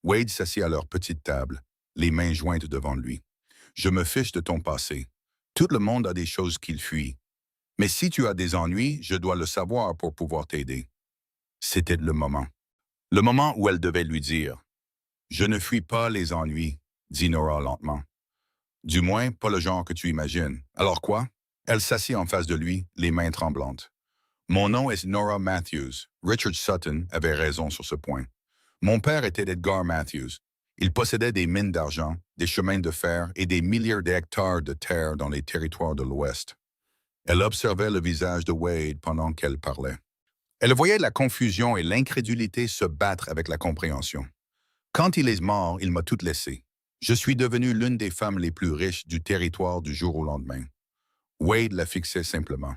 Wade s'assit à leur petite table, les mains jointes devant lui. Je me fiche de ton passé. Tout le monde a des choses qu'il fuit. Mais si tu as des ennuis, je dois le savoir pour pouvoir t'aider. C'était le moment. Le moment où elle devait lui dire. Je ne fuis pas les ennuis, dit Nora lentement. Du moins, pas le genre que tu imagines. Alors quoi? Elle s'assit en face de lui, les mains tremblantes. Mon nom est Nora Matthews. Richard Sutton avait raison sur ce point. Mon père était Edgar Matthews. Il possédait des mines d'argent, des chemins de fer et des milliers d'hectares de terre dans les territoires de l'Ouest. Elle observait le visage de Wade pendant qu'elle parlait. Elle voyait la confusion et l'incrédulité se battre avec la compréhension. Quand il est mort, il m'a tout laissé. Je suis devenue l'une des femmes les plus riches du territoire du jour au lendemain. Wade la fixait simplement.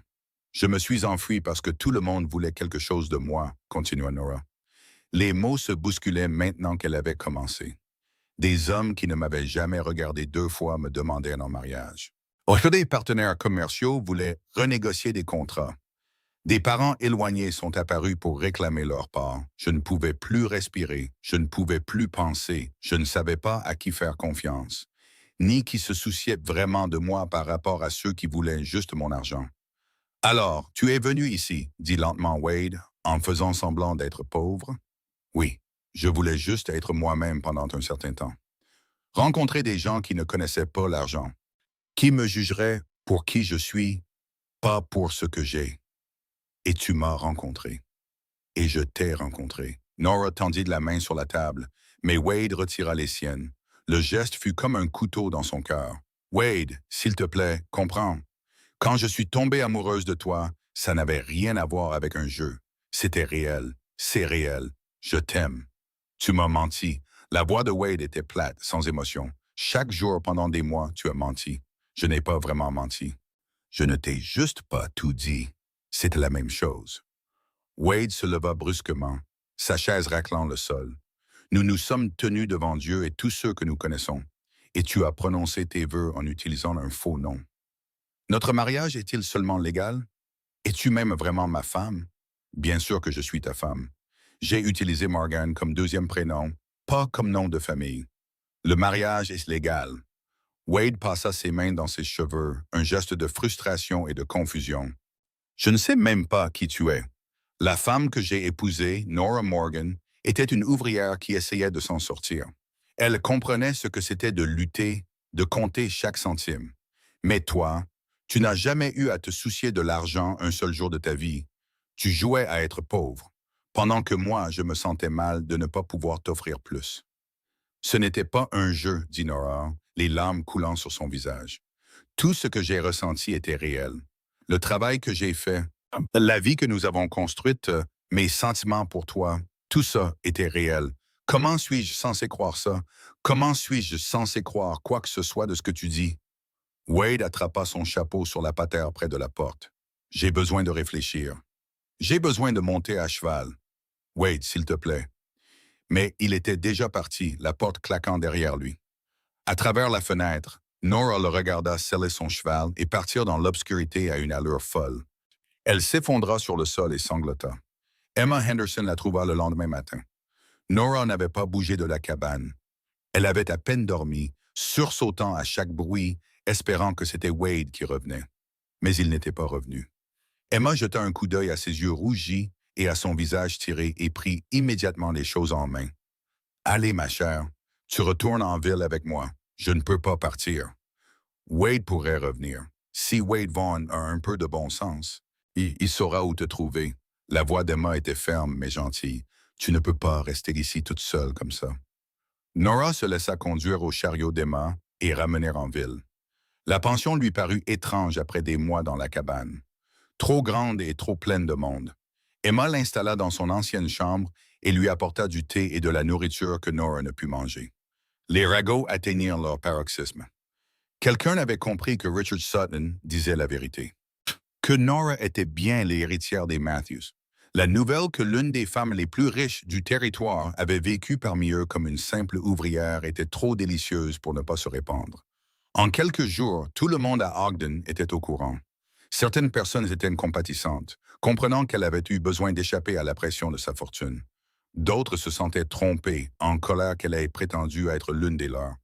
Je me suis enfui parce que tout le monde voulait quelque chose de moi, continua Nora. Les mots se bousculaient maintenant qu'elle avait commencé. Des hommes qui ne m'avaient jamais regardé deux fois me demandèrent en mariage. Des partenaires commerciaux voulaient renégocier des contrats. Des parents éloignés sont apparus pour réclamer leur part. Je ne pouvais plus respirer, je ne pouvais plus penser, je ne savais pas à qui faire confiance, ni qui se souciait vraiment de moi par rapport à ceux qui voulaient juste mon argent. Alors, tu es venu ici, dit lentement Wade, en faisant semblant d'être pauvre. Oui, je voulais juste être moi-même pendant un certain temps. Rencontrer des gens qui ne connaissaient pas l'argent, qui me jugeraient pour qui je suis, pas pour ce que j'ai. Et tu m'as rencontré. Et je t'ai rencontré. Nora tendit la main sur la table, mais Wade retira les siennes. Le geste fut comme un couteau dans son cœur. Wade, s'il te plaît, comprends. Quand je suis tombée amoureuse de toi, ça n'avait rien à voir avec un jeu. C'était réel. C'est réel. Je t'aime. Tu m'as menti. La voix de Wade était plate, sans émotion. Chaque jour pendant des mois, tu as menti. Je n'ai pas vraiment menti. Je ne t'ai juste pas tout dit. C'était la même chose. Wade se leva brusquement, sa chaise raclant le sol. Nous nous sommes tenus devant Dieu et tous ceux que nous connaissons, et tu as prononcé tes vœux en utilisant un faux nom. Notre mariage est-il seulement légal? Es-tu même vraiment ma femme? Bien sûr que je suis ta femme. J'ai utilisé Morgan comme deuxième prénom, pas comme nom de famille. Le mariage est légal. Wade passa ses mains dans ses cheveux, un geste de frustration et de confusion. Je ne sais même pas qui tu es. La femme que j'ai épousée, Nora Morgan, était une ouvrière qui essayait de s'en sortir. Elle comprenait ce que c'était de lutter, de compter chaque centime. Mais toi, tu n'as jamais eu à te soucier de l'argent un seul jour de ta vie. Tu jouais à être pauvre, pendant que moi, je me sentais mal de ne pas pouvoir t'offrir plus. Ce n'était pas un jeu, dit Nora, les larmes coulant sur son visage. Tout ce que j'ai ressenti était réel. Le travail que j'ai fait, la vie que nous avons construite, mes sentiments pour toi, tout ça était réel. Comment suis-je censé croire ça? Comment suis-je censé croire quoi que ce soit de ce que tu dis? Wade attrapa son chapeau sur la patère près de la porte. J'ai besoin de réfléchir. J'ai besoin de monter à cheval. Wade, s'il te plaît. Mais il était déjà parti, la porte claquant derrière lui. À travers la fenêtre, Nora le regarda seller son cheval et partir dans l'obscurité à une allure folle. Elle s'effondra sur le sol et sanglota. Emma Henderson la trouva le lendemain matin. Nora n'avait pas bougé de la cabane. Elle avait à peine dormi, sursautant à chaque bruit, espérant que c'était Wade qui revenait. Mais il n'était pas revenu. Emma jeta un coup d'œil à ses yeux rougis et à son visage tiré et prit immédiatement les choses en main. « Allez, ma chère, tu retournes en ville avec moi. Je ne peux pas partir. Wade pourrait revenir. Si Wade Vaughn a un peu de bon sens, il saura où te trouver. » La voix d'Emma était ferme mais gentille. « Tu ne peux pas rester ici toute seule comme ça. » Nora se laissa conduire au chariot d'Emma et ramener en ville. La pension lui parut étrange après des mois dans la cabane. Trop grande et trop pleine de monde. Emma l'installa dans son ancienne chambre et lui apporta du thé et de la nourriture que Nora ne put manger. Les ragots atteignirent leur paroxysme. Quelqu'un avait compris que Richard Sutton disait la vérité. Que Nora était bien l'héritière des Matthews. La nouvelle que l'une des femmes les plus riches du territoire avait vécu parmi eux comme une simple ouvrière était trop délicieuse pour ne pas se répandre. En quelques jours, tout le monde à Ogden était au courant. Certaines personnes étaient compatissantes, comprenant qu'elle avait eu besoin d'échapper à la pression de sa fortune. D'autres se sentaient trompés, en colère qu'elle ait prétendu être l'une des leurs.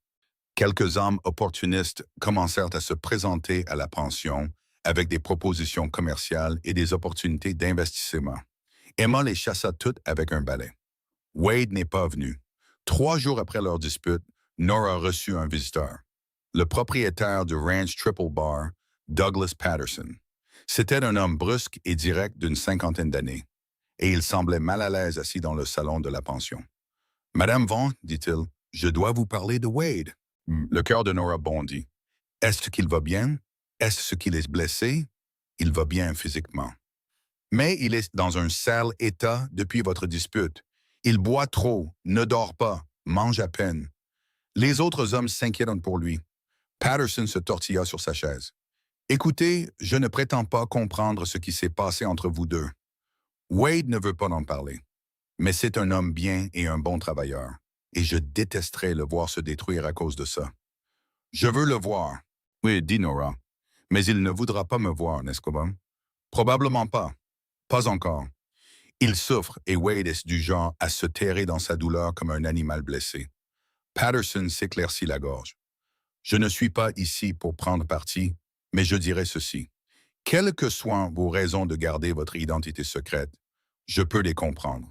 Quelques hommes opportunistes commencèrent à se présenter à la pension avec des propositions commerciales et des opportunités d'investissement. Emma les chassa toutes avec un balai. Wade n'est pas venu. 3 jours après leur dispute, Nora reçut un visiteur. Le propriétaire du ranch Triple Bar, Douglas Patterson. C'était un homme brusque et direct d'une 50aine d'années, et il semblait mal à l'aise assis dans le salon de la pension. « Madame Vaughn, dit-il, je dois vous parler de Wade. » Le cœur de Nora bondit. « Est-ce qu'il va bien? Est-ce qu'il est blessé? » « Il va bien physiquement. Mais il est dans un sale état depuis votre dispute. Il boit trop, ne dort pas, mange à peine. Les autres hommes s'inquiètent pour lui. Patterson se tortilla sur sa chaise. « Écoutez, je ne prétends pas comprendre ce qui s'est passé entre vous deux. Wade ne veut pas en parler. Mais c'est un homme bien et un bon travailleur, et je détesterais le voir se détruire à cause de ça. Je veux le voir. » « Oui, dit Nora. Mais il ne voudra pas me voir, n'est-ce pas? »« Probablement pas. Pas encore. Il souffre et Wade est du genre à se terrer dans sa douleur comme un animal blessé. » Patterson s'éclaircit la gorge. « Je ne suis pas ici pour prendre parti, mais je dirais ceci. Quelles que soient vos raisons de garder votre identité secrète, je peux les comprendre.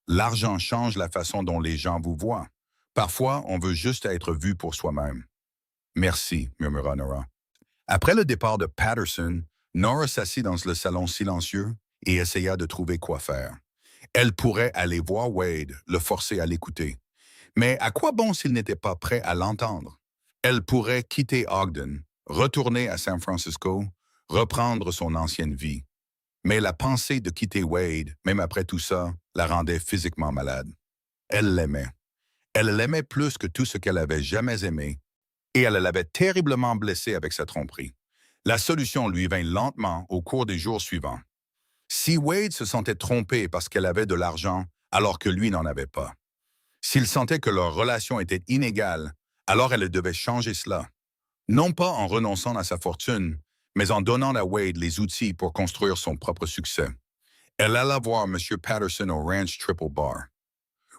L'argent change la façon dont les gens vous voient. Parfois, on veut juste être vu pour soi-même. »« Merci, murmura Nora. » Après le départ de Patterson, Nora s'assit dans le salon silencieux et essaya de trouver quoi faire. Elle pourrait aller voir Wade, le forcer à l'écouter. Mais à quoi bon s'il n'était pas prêt à l'entendre? Elle pourrait quitter Ogden, retourner à San Francisco, reprendre son ancienne vie. Mais la pensée de quitter Wade, même après tout ça, la rendait physiquement malade. Elle l'aimait. Elle l'aimait plus que tout ce qu'elle avait jamais aimé, et elle l'avait terriblement blessé avec sa tromperie. La solution lui vint lentement au cours des jours suivants. Si Wade se sentait trompé parce qu'elle avait de l'argent alors que lui n'en avait pas, s'il sentait que leur relation était inégale, alors elle devait changer cela. Non pas en renonçant à sa fortune, mais en donnant à Wade les outils pour construire son propre succès. Elle alla voir M. Patterson au ranch Triple Bar.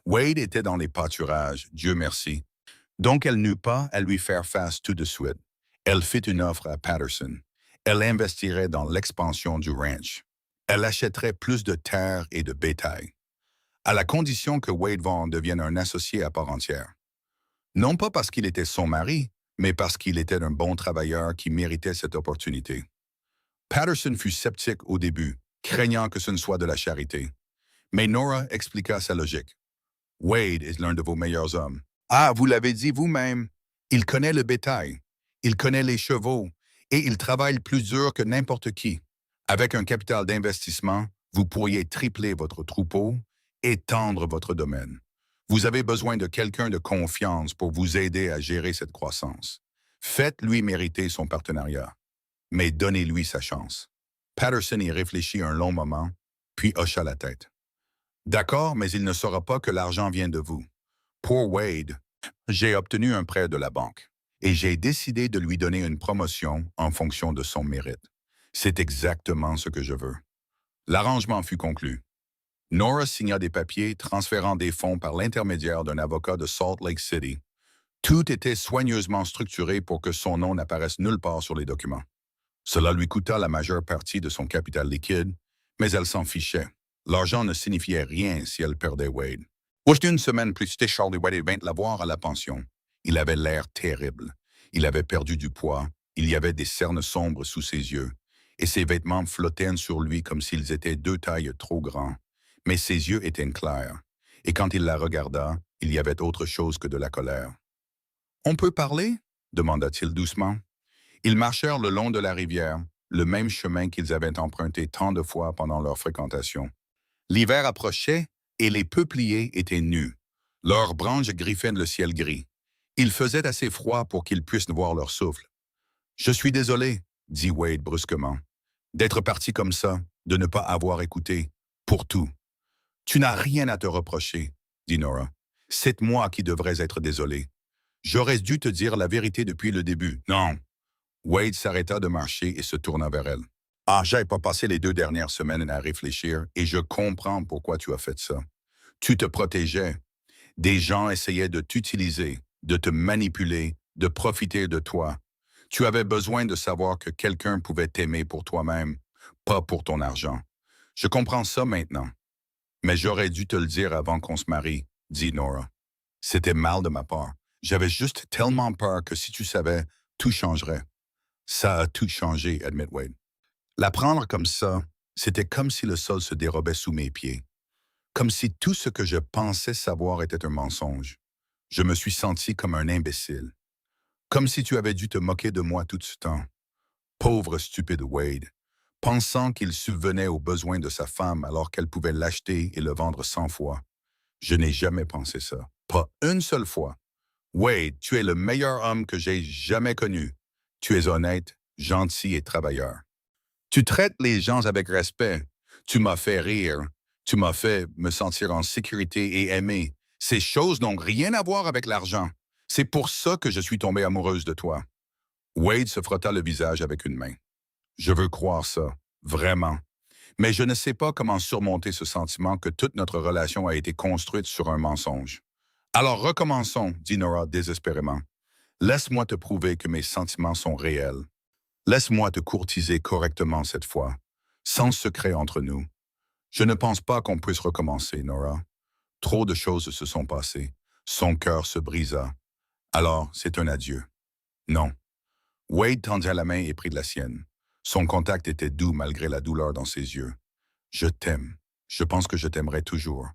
Wade était dans les pâturages, Dieu merci. Donc elle n'eut pas à lui faire face tout de suite. Elle fit une offre à Patterson. Elle investirait dans l'expansion du ranch. Elle achèterait plus de terres et de bétail, à la condition que Wade Vaughn devienne un associé à part entière. Non pas parce qu'il était son mari, mais parce qu'il était un bon travailleur qui méritait cette opportunité. Patterson fut sceptique au début, craignant que ce ne soit de la charité. Mais Nora expliqua sa logique. « Wade est l'un de vos meilleurs hommes. Ah, vous l'avez dit vous-même. Il connaît le bétail, il connaît les chevaux, et il travaille plus dur que n'importe qui. Avec un capital d'investissement, vous pourriez tripler votre troupeau, étendre votre domaine. Vous avez besoin de quelqu'un de confiance pour vous aider à gérer cette croissance. Faites-lui mériter son partenariat, mais donnez-lui sa chance. » Patterson y réfléchit un long moment, puis hocha la tête. « D'accord, mais il ne saura pas que l'argent vient de vous. Pour Wade, j'ai obtenu un prêt de la banque, et j'ai décidé de lui donner une promotion en fonction de son mérite. C'est exactement ce que je veux. » L'arrangement fut conclu. Nora signa des papiers transférant des fonds par l'intermédiaire d'un avocat de Salt Lake City. Tout était soigneusement structuré pour que son nom n'apparaisse nulle part sur les documents. Cela lui coûta la majeure partie de son capital liquide, mais elle s'en fichait. L'argent ne signifiait rien si elle perdait Wade. Une semaine plus tard, Charlie Wade vint la voir à la pension. Il avait l'air terrible. Il avait perdu du poids, il y avait des cernes sombres sous ses yeux, et ses vêtements flottaient sur lui comme s'ils étaient 2 tailles trop grands. Mais ses yeux étaient clairs, et quand il la regarda, il y avait autre chose que de la colère. « On peut parler ?» demanda-t-il doucement. Ils marchèrent le long de la rivière, le même chemin qu'ils avaient emprunté tant de fois pendant leur fréquentation. L'hiver approchait, et les peupliers étaient nus. Leurs branches griffaient le ciel gris. Il faisait assez froid pour qu'ils puissent voir leur souffle. Je suis désolé, dit Wade brusquement, d'être parti comme ça, de ne pas avoir écouté, pour tout. Tu n'as rien à te reprocher, dit Nora. C'est moi qui devrais être désolé. J'aurais dû te dire la vérité depuis le début. Non. Wade s'arrêta de marcher et se tourna vers elle. Ah, j'ai pas passé les 2 dernières semaines à réfléchir et je comprends pourquoi tu as fait ça. Tu te protégeais. Des gens essayaient de t'utiliser, de te manipuler, de profiter de toi. Tu avais besoin de savoir que quelqu'un pouvait t'aimer pour toi-même, pas pour ton argent. Je comprends ça maintenant. Mais j'aurais dû te le dire avant qu'on se marie, dit Nora. C'était mal de ma part. J'avais juste tellement peur que si tu savais, tout changerait. Ça a tout changé, admit Wade. L'apprendre comme ça, c'était comme si le sol se dérobait sous mes pieds. Comme si tout ce que je pensais savoir était un mensonge. Je me suis senti comme un imbécile. Comme si tu avais dû te moquer de moi tout ce temps. Pauvre stupide Wade, pensant qu'il subvenait aux besoins de sa femme alors qu'elle pouvait l'acheter et le vendre 100 fois. Je n'ai jamais pensé ça. Pas une seule fois. Wade, tu es le meilleur homme que j'ai jamais connu. Tu es honnête, gentil et travailleur. Tu traites les gens avec respect. Tu m'as fait rire. Tu m'as fait me sentir en sécurité et aimé. Ces choses n'ont rien à voir avec l'argent. C'est pour ça que je suis tombée amoureuse de toi. Wade se frotta le visage avec une main. Je veux croire ça, vraiment. Mais je ne sais pas comment surmonter ce sentiment que toute notre relation a été construite sur un mensonge. Alors recommençons, dit Nora désespérément. Laisse-moi te prouver que mes sentiments sont réels. Laisse-moi te courtiser correctement cette fois, sans secret entre nous. Je ne pense pas qu'on puisse recommencer, Nora. Trop de choses se sont passées. Son cœur se brisa. Alors, c'est un adieu. Non. Wade tendit la main et prit de la sienne. Son contact était doux malgré la douleur dans ses yeux. Je t'aime. Je pense que je t'aimerai toujours.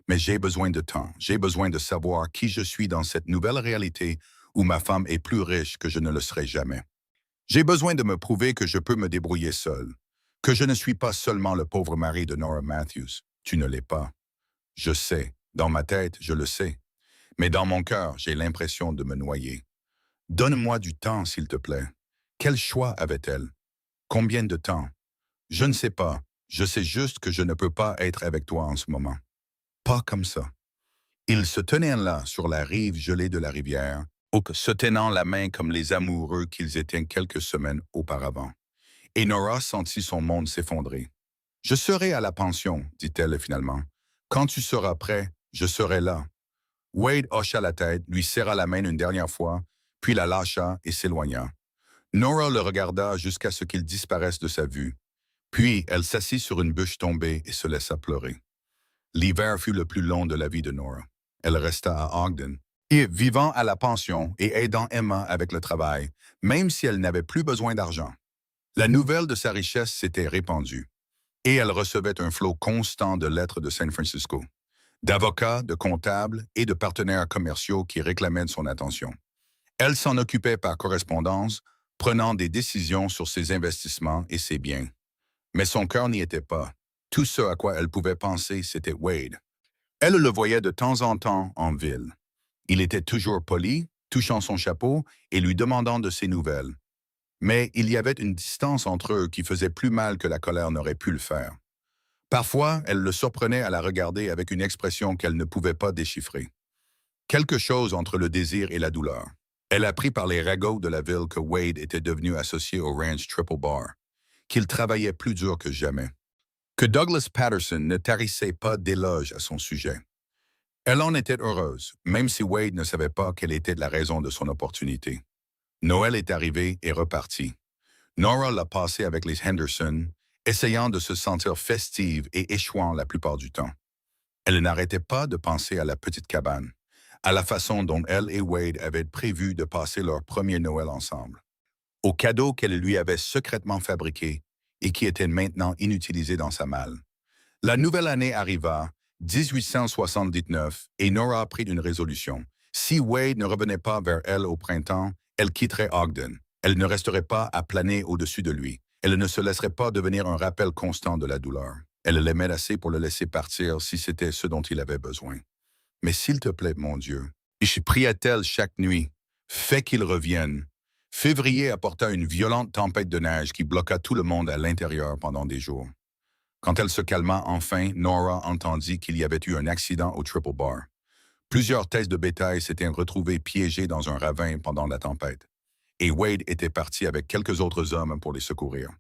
Mais j'ai besoin de temps. J'ai besoin de savoir qui je suis dans cette nouvelle réalité où ma femme est plus riche que je ne le serai jamais. J'ai besoin de me prouver que je peux me débrouiller seul, que je ne suis pas seulement le pauvre mari de Nora Matthews. Tu ne l'es pas. Je sais. Dans ma tête, je le sais. Mais dans mon cœur, j'ai l'impression de me noyer. Donne-moi du temps, s'il te plaît. Quel choix avait-elle? Combien de temps? Je ne sais pas. Je sais juste que je ne peux pas être avec toi en ce moment. Pas comme ça. Ils se tenaient là, sur la rive gelée de la rivière, se tenant la main comme les amoureux qu'ils étaient quelques semaines auparavant. Et Nora sentit son monde s'effondrer. « Je serai à la pension, dit-elle finalement. Quand tu seras prêt, je serai là. » Wade hocha la tête, lui serra la main une dernière fois, puis la lâcha et s'éloigna. Nora le regarda jusqu'à ce qu'il disparaisse de sa vue. Puis elle s'assit sur une bûche tombée et se laissa pleurer. L'hiver fut le plus long de la vie de Nora. Elle resta à Ogden, et vivant à la pension et aidant Emma avec le travail, même si elle n'avait plus besoin d'argent. La nouvelle de sa richesse s'était répandue, et elle recevait un flot constant de lettres de San Francisco, d'avocats, de comptables et de partenaires commerciaux qui réclamaient son attention. Elle s'en occupait par correspondance, prenant des décisions sur ses investissements et ses biens. Mais son cœur n'y était pas. Tout ce à quoi elle pouvait penser, c'était Wade. Elle le voyait de temps en temps en ville. Il était toujours poli, touchant son chapeau et lui demandant de ses nouvelles. Mais il y avait une distance entre eux qui faisait plus mal que la colère n'aurait pu le faire. Parfois, elle le surprenait à la regarder avec une expression qu'elle ne pouvait pas déchiffrer. Quelque chose entre le désir et la douleur. Elle apprit par les ragots de la ville que Wade était devenu associé au ranch Triple Bar, qu'il travaillait plus dur que jamais, que Douglas Patterson ne tarissait pas d'éloges à son sujet. Elle en était heureuse, même si Wade ne savait pas quelle était la raison de son opportunité. Noël est arrivé et reparti. Nora l'a passé avec les Henderson, essayant de se sentir festive et échouant la plupart du temps. Elle n'arrêtait pas de penser à la petite cabane, à la façon dont elle et Wade avaient prévu de passer leur premier Noël ensemble, aux cadeaux qu'elle lui avait secrètement fabriqués et qui étaient maintenant inutilisés dans sa malle. La nouvelle année arriva, 1879, et Nora prit une résolution. Si Wade ne revenait pas vers elle au printemps, elle quitterait Ogden. Elle ne resterait pas à planer au-dessus de lui. Elle ne se laisserait pas devenir un rappel constant de la douleur. Elle l'aimait assez pour le laisser partir si c'était ce dont il avait besoin. Mais s'il te plaît, mon Dieu, Je prie à tel chaque nuit. Fait qu'il revienne. Février apporta une violente tempête de neige qui bloqua tout le monde à l'intérieur pendant des jours. Quand elle se calma enfin, Nora entendit qu'il y avait eu un accident au Triple Bar. Plusieurs têtes de bétail s'étaient retrouvées piégées dans un ravin pendant la tempête, et Wade était parti avec quelques autres hommes pour les secourir.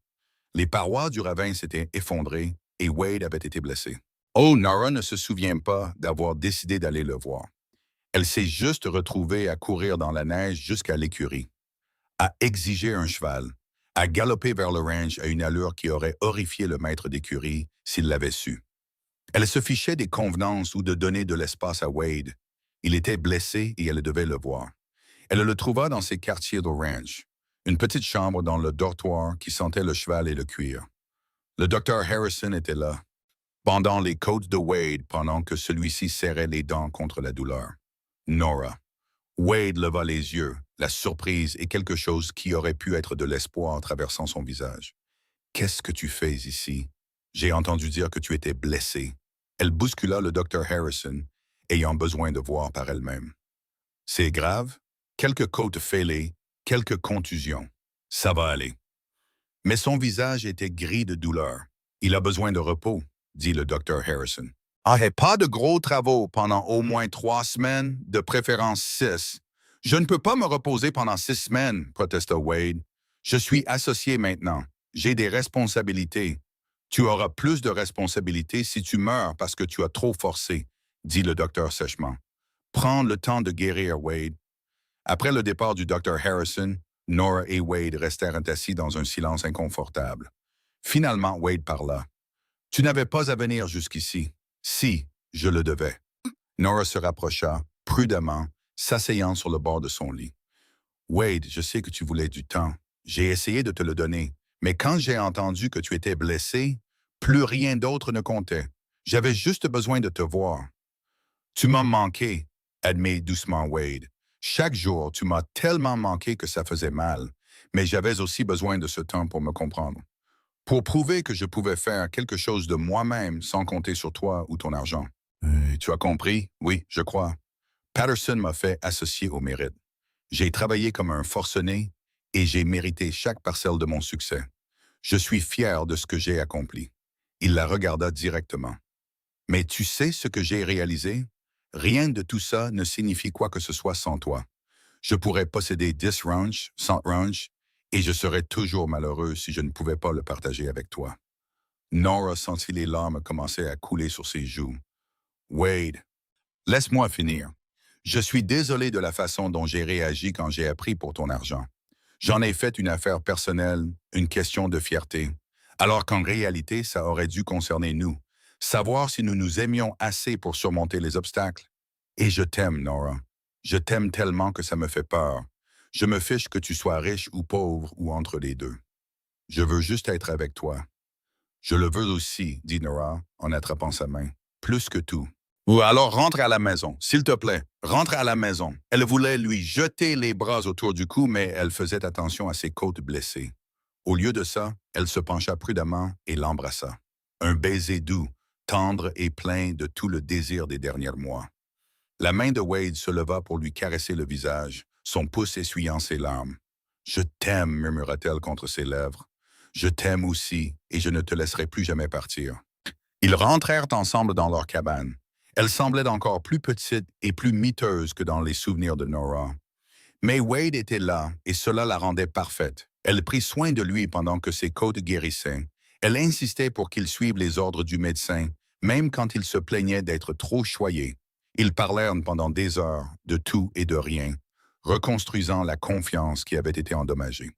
Les parois du ravin s'étaient effondrées et Wade avait été blessé. Oh, Nora ne se souvient pas d'avoir décidé d'aller le voir. Elle s'est juste retrouvée à courir dans la neige jusqu'à l'écurie, à exiger un cheval, à galoper vers le ranch à une allure qui aurait horrifié le maître d'écurie s'il l'avait su. Elle se fichait des convenances ou de donner de l'espace à Wade. Il était blessé et elle devait le voir. Elle le trouva dans ses quartiers de ranch, une petite chambre dans le dortoir qui sentait le cheval et le cuir. Le docteur Harrison était là, pendant les côtes de Wade pendant que celui-ci serrait les dents contre la douleur. Nora. Wade leva les yeux, la surprise et quelque chose qui aurait pu être de l'espoir traversant son visage. « Qu'est-ce que tu fais ici? J'ai entendu dire que tu étais blessé. » Elle bouscula le docteur Harrison, ayant besoin de voir par elle-même. « C'est grave? Quelques côtes fêlées, quelques contusions. Ça va aller. » Mais son visage était gris de douleur. « Il a besoin de repos, » dit le docteur Harrison. « Ah, et pas de gros travaux pendant au moins 3 semaines, de préférence 6. Je ne peux pas me reposer pendant 6 semaines, protesta Wade. Je suis associé maintenant. J'ai des responsabilités. Tu auras plus de responsabilités si tu meurs parce que tu as trop forcé, dit le docteur sèchement. Prends le temps de guérir, Wade. Après le départ du docteur Harrison, Nora et Wade restèrent assis dans un silence inconfortable. Finalement, Wade parla. « Tu n'avais pas à venir jusqu'ici. Si, je le devais. » Nora se rapprocha, prudemment, s'asseyant sur le bord de son lit. « Wade, je sais que tu voulais du temps. J'ai essayé de te le donner. Mais quand j'ai entendu que tu étais blessé, plus rien d'autre ne comptait. J'avais juste besoin de te voir. »« Tu m'as manqué, » admet doucement Wade. « Chaque jour, tu m'as tellement manqué que ça faisait mal. Mais j'avais aussi besoin de ce temps pour me comprendre. Pour prouver que je pouvais faire quelque chose de moi-même sans compter sur toi ou ton argent. Tu as compris? Oui, je crois. Patterson m'a fait associer au mérite. J'ai travaillé comme un forcené et j'ai mérité chaque parcelle de mon succès. Je suis fier de ce que j'ai accompli. » Il la regarda directement. « Mais tu sais ce que j'ai réalisé? Rien de tout ça ne signifie quoi que ce soit sans toi. Je pourrais posséder 10 ranchs, 100 ranchs, et je serais toujours malheureux si je ne pouvais pas le partager avec toi. » Nora sentit les larmes commencer à couler sur ses joues. « Wade, laisse-moi finir. Je suis désolé de la façon dont j'ai réagi quand j'ai appris pour ton argent. J'en ai fait une affaire personnelle, une question de fierté, alors qu'en réalité, ça aurait dû concerner nous. Savoir si nous nous aimions assez pour surmonter les obstacles. Et je t'aime, Nora. Je t'aime tellement que ça me fait peur. Je me fiche que tu sois riche ou pauvre ou entre les deux. Je veux juste être avec toi. »« Je le veux aussi, » dit Nora en attrapant sa main. « Plus que tout. » « Ou alors rentre à la maison, s'il te plaît, rentre à la maison. » Elle voulait lui jeter les bras autour du cou, mais elle faisait attention à ses côtes blessées. Au lieu de ça, elle se pencha prudemment et l'embrassa. Un baiser doux, tendre et plein de tout le désir des derniers mois. La main de Wade se leva pour lui caresser le visage, son pouce essuyant ses larmes. « Je t'aime, » murmura-t-elle contre ses lèvres. « Je t'aime aussi, et je ne te laisserai plus jamais partir. » Ils rentrèrent ensemble dans leur cabane. Elle semblait encore plus petite et plus miteuse que dans les souvenirs de Nora. Mais Wade était là, et cela la rendait parfaite. Elle prit soin de lui pendant que ses côtes guérissaient. Elle insistait pour qu'il suive les ordres du médecin, même quand il se plaignait d'être trop choyé. Ils parlèrent pendant des heures, de tout et de rien, reconstruisant la confiance qui avait été endommagée.